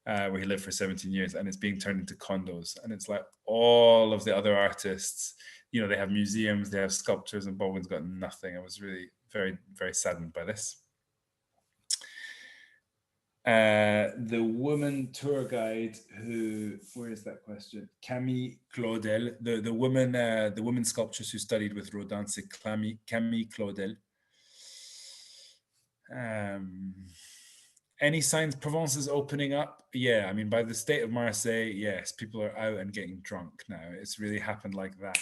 where he lived for 17 years, and it's being turned into condos. And it's like all of the other artists, you know, they have museums, they have sculptures, and Baldwin's got nothing. I was really very, very saddened by this. The woman tour guide where is that question? Cami Claudel, the woman sculptress who studied with Rodin, c'est Cami Claudel. Any signs Provence is opening up? Yeah, I mean, by the state of Marseille, yes, people are out and getting drunk now. It's really happened like that.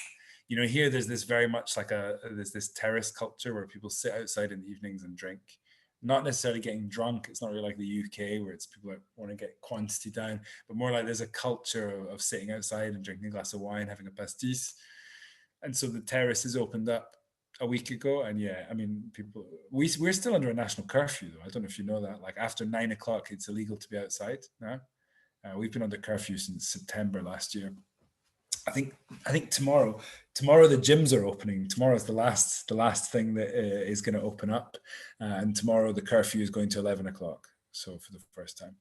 You know, here there's this very much like there's this terrace culture where people sit outside in the evenings and drink. Not necessarily getting drunk. It's not really like the UK where it's people that want to get quantity down, but more like there's a culture of sitting outside and drinking a glass of wine, having a pastis. And so the terrace is opened up a week ago. And yeah, I mean, we're still under a national curfew though. I don't know if you know that. Like after 9 o'clock, it's illegal to be outside now. We've been under curfew since September last year. I think tomorrow the gyms are opening. Tomorrow's the last thing that is going to open up, and tomorrow the curfew is going to 11 o'clock. So for the first time,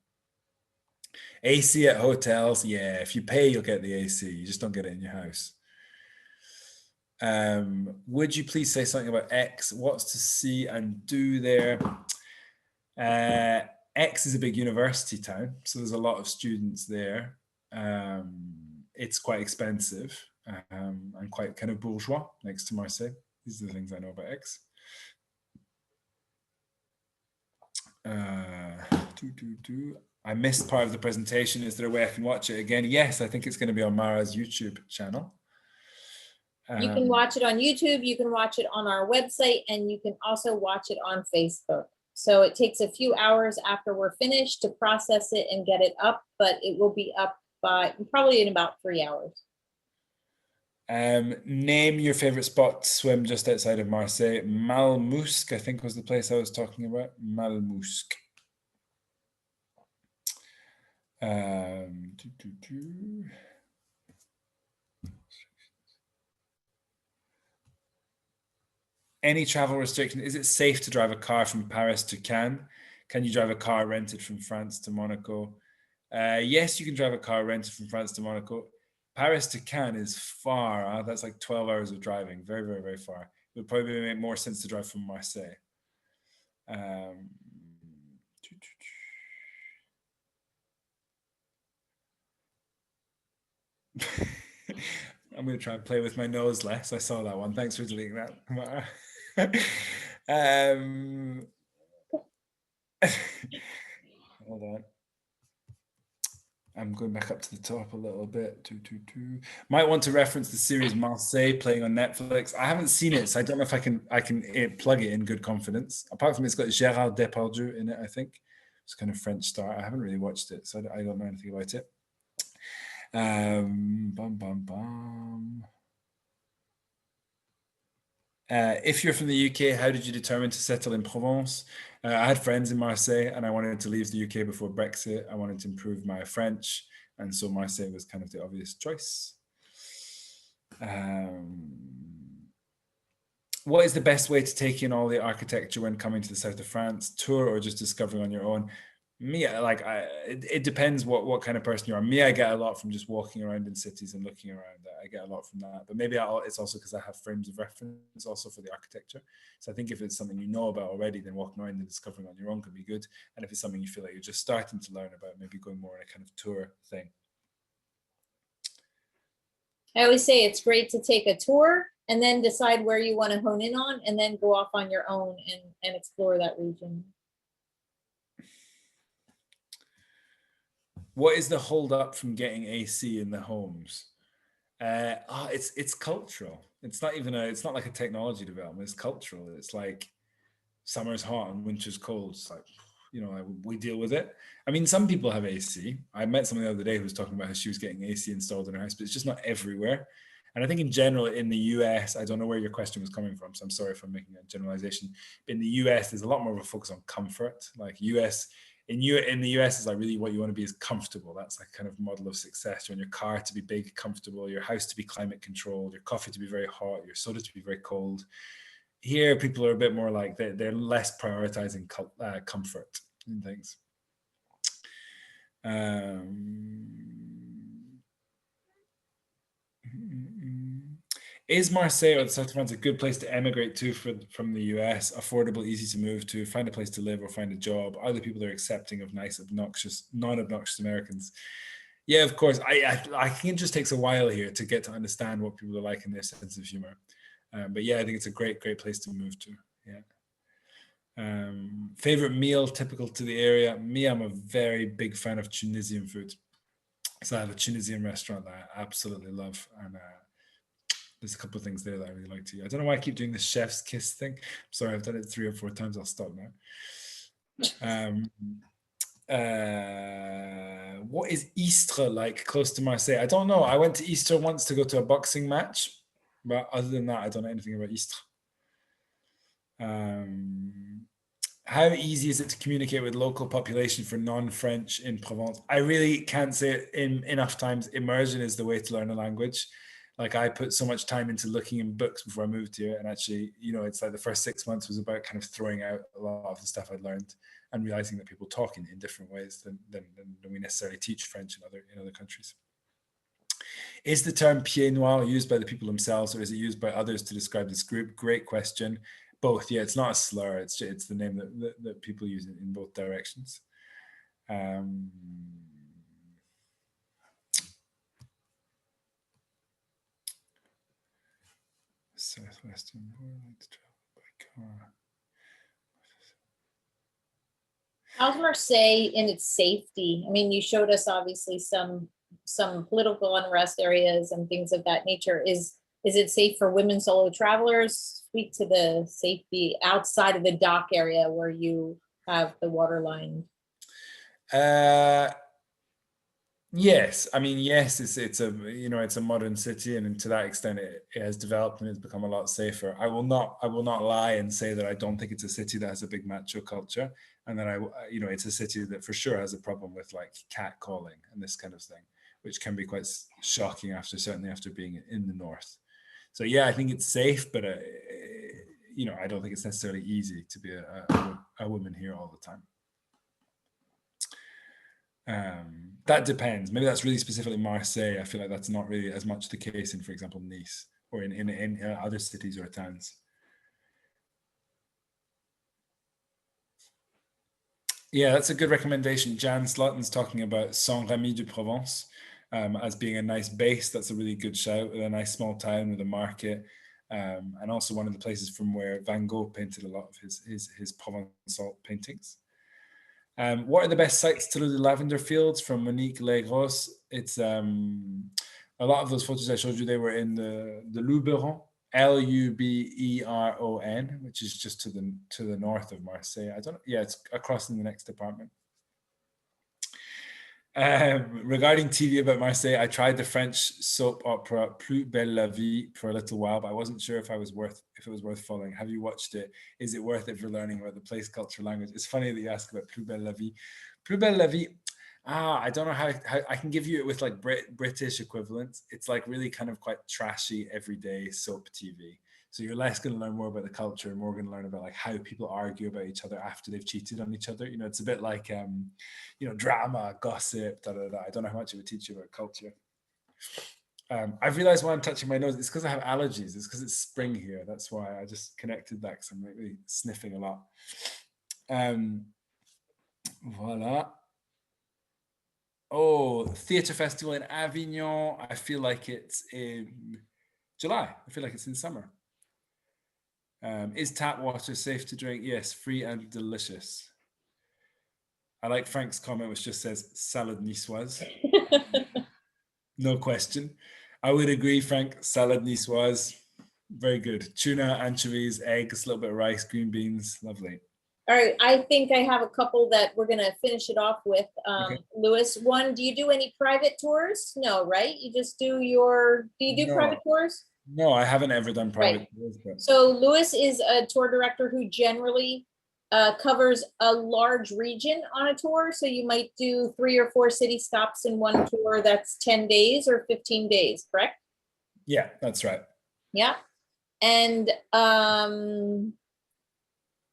AC at hotels. Yeah, if you pay, you'll get the AC. You just don't get it in your house. Would you please say something about Aix? What's to see and do there? Aix is a big university town, so there's a lot of students there. It's quite expensive and quite kind of bourgeois next to Marseille. These are the things I know about Aix. I missed part of the presentation. Is there a way I can watch it again? Yes, I think it's going to be on Mara's YouTube channel. You can watch it on YouTube, you can watch it on our website, and you can also watch it on Facebook. So it takes a few hours after we're finished to process it and get it up, but it will be up by probably in about 3 hours. Name your favorite spot to swim just outside of Marseille. Malmousque, I think was the place I was talking about. Malmousque. Any travel restriction? Is it safe to drive a car from Paris to Cannes? Can you drive a car rented from France to Monaco? Yes, you can drive a car rented from France to Monaco. Paris to Cannes is far. That's like 12 hours of driving. Very, very, very far. It would probably make more sense to drive from Marseille. I'm going to try and play with my nose less. I saw that one. Thanks for deleting that. Hold on. I'm going back up to the top a little bit. Might want to reference the series Marseille playing on Netflix. I haven't seen it, so I don't know if I can plug it in good confidence. Apart from it's got Gérard Depardieu in it, I think. It's kind of French star. I haven't really watched it, so I don't know anything about it. If you're from the UK, how did you determine to settle in Provence? I had friends in Marseille and I wanted to leave the UK before Brexit. I wanted to improve my French, and so Marseille was kind of the obvious choice. What is the best way to take in all the architecture when coming to the south of France? Tour or just discovering on your own? Me, it depends what kind of person you are. Me, I get a lot from just walking around in cities and looking around. I get a lot from that. But maybe it's also because I have frames of reference also for the architecture. So I think if it's something you know about already, then walking around and discovering on your own could be good. And if it's something you feel like you're just starting to learn about, maybe going more on a kind of tour thing. I always say it's great to take a tour and then decide where you want to hone in on, and then go off on your own and explore that region. What is the hold up from getting AC in the homes? It's cultural. It's not like a technology development. It's cultural. It's like summer's hot and winter's cold. It's like, we deal with it. I mean, some people have AC. I met someone the other day who was talking about how she was getting AC installed in her house, but it's just not everywhere. And I think in general in the US, I don't know where your question was coming from, so I'm sorry if I'm making a generalization. But in the US, there's a lot more of a focus on comfort. Like in the US, is like really what you want to be is comfortable. That's like kind of model of success. You want your car to be big, comfortable, your house to be climate controlled, your coffee to be very hot, your soda to be very cold. Here, people are a bit more like they're less prioritizing comfort and things. Is Marseille or the south of France a good place to emigrate to from the US? Affordable, easy to move to, find a place to live or find a job? Are the people that are accepting of nice, non-obnoxious Americans? Yeah, of course. I think it just takes a while here to get to understand what people are like in their sense of humor. But yeah, I think it's a great place to move to. Yeah. Favorite meal typical to the area? Me, I'm a very big fan of Tunisian food. So I have a Tunisian restaurant that I absolutely love, and there's a couple of things there that I really like to eat. I don't know why I keep doing the chef's kiss thing. I'm sorry, I've done it 3 or 4 times. I'll stop now. What is Istres like close to Marseille? I don't know. I went to Istres once to go to a boxing match, but other than that, I don't know anything about Istres. How easy is it to communicate with local population for non-French in Provence? I really can't say it enough times. Immersion is the way to learn a language. Like I put so much time into looking in books before I moved here, and actually, it's like the first 6 months was about kind of throwing out a lot of the stuff I'd learned and realizing that people talk in different ways than we necessarily teach French in other countries. Is the term pied noir used by the people themselves, or is it used by others to describe this group? Great question. Both. Yeah, it's not a slur. It's the name that people use in both directions. Southwestern world to travel by car. How's Marseille in its safety? I mean, you showed us obviously some political unrest areas and things of that nature. Is it safe for women solo travelers? Speak to the safety outside of the dock area where you have the water line. Yes, I mean, yes, it's a modern city, and to that extent, it has developed and has become a lot safer. I will not lie and say that I don't think it's a city that has a big macho culture, and that it's a city that for sure has a problem with like catcalling and this kind of thing, which can be quite shocking certainly after being in the north. So yeah, I think it's safe, but I don't think it's necessarily easy to be a woman here all the time. That depends. Maybe that's really specifically Marseille. I feel like that's not really as much the case in, for example, Nice or in other cities or towns. Yeah, that's a good recommendation. Jan Slutton's talking about Saint-Rémy de Provence. as being a nice base. That's a really good shout, with a nice small town with a market, and also one of the places from where Van Gogh painted a lot of his Provence-Alpes paintings. What are the best sites to do the Lavender Fields from Monique Legros? It's a lot of those photos I showed you, they were in the Luberon, Luberon, which is just to the north of Marseille. I don't know. Yeah, it's across in the next department. Regarding TV about Marseille, I tried the French soap opera Plus Belle la Vie for a little while, but I wasn't sure if it was worth following. Have you watched it? Is it worth it for learning about the place, culture, language? It's funny that you ask about Plus Belle la Vie. Plus Belle la Vie. I don't know how I can give you it with like British equivalents. It's like really kind of quite trashy everyday soap TV. So you're less going to learn more about the culture and more going to learn about like how people argue about each other after they've cheated on each other. You know, it's a bit like, drama, gossip, da, da, da. I don't know how much it would teach you about culture. I've realized why I'm touching my nose. It's because I have allergies. It's because it's spring here. That's why I just connected that, because I'm really sniffing a lot. Voila. Oh, theatre festival in Avignon. I feel like it's in July. I feel like it's in summer. Is tap water safe to drink? Yes, free and delicious. I like Frank's comment, which just says salad niçoise. No question. I would agree, Frank. Salad niçoise, very good. Tuna, anchovies, eggs, a little bit of rice, green beans, lovely. All right, I think I have a couple that we're going to finish it off with. Okay. Louis, one, do you do any private tours? No, right? You just do private tours? No, I haven't ever done private Right. tours. But... So Louis is a tour director who generally covers a large region on a tour. So you might do 3 or 4 city stops in one tour. That's 10 days or 15 days, correct? Yeah, that's right. Yeah. And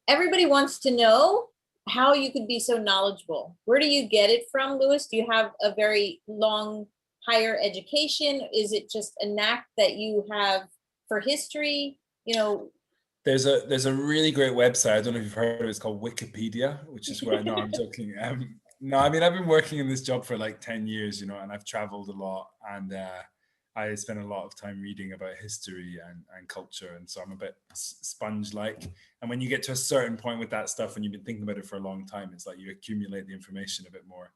everybody wants to know how you could be so knowledgeable. Where do you get it from, Louis? Do you have a very long higher education? Is it just a knack that you have for history? You know, there's a really great website. I don't know if you've heard of it. It's called Wikipedia, which is where no, I'm joking. No, I mean, I've been working in this job for like 10 years, and I've traveled a lot, and I spend a lot of time reading about history and culture, and so I'm a bit sponge-like. And when you get to a certain point with that stuff, and you've been thinking about it for a long time, it's like you accumulate the information a bit more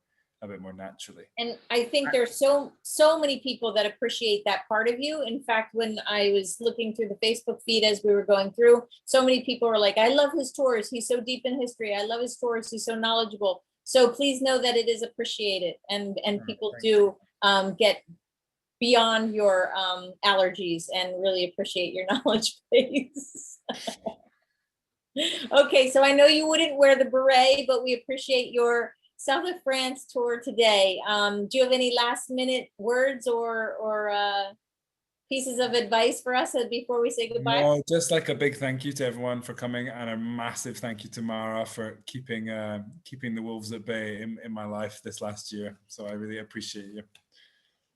naturally. And I think there's so many people that appreciate that part of you. In fact, when I was looking through the Facebook feed as we were going through, so many people were like, I love his tours. He's so deep in history. I love his tours. He's so knowledgeable. So please know that it is appreciated, and people do get beyond your allergies and really appreciate your knowledge base. Okay, so I know you wouldn't wear the beret, but we appreciate your South of France tour today. Do you have any last minute words or pieces of advice for us before we say goodbye? No, just like a big thank you to everyone for coming, and a massive thank you to Mara for keeping the wolves at bay in my life this last year. So I really appreciate you.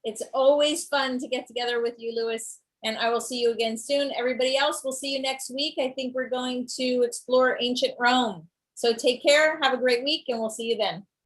It's always fun to get together with you, Louis, and I will see you again soon. Everybody else, we'll see you next week. I think we're going to explore ancient Rome. So take care, have a great week, and we'll see you then.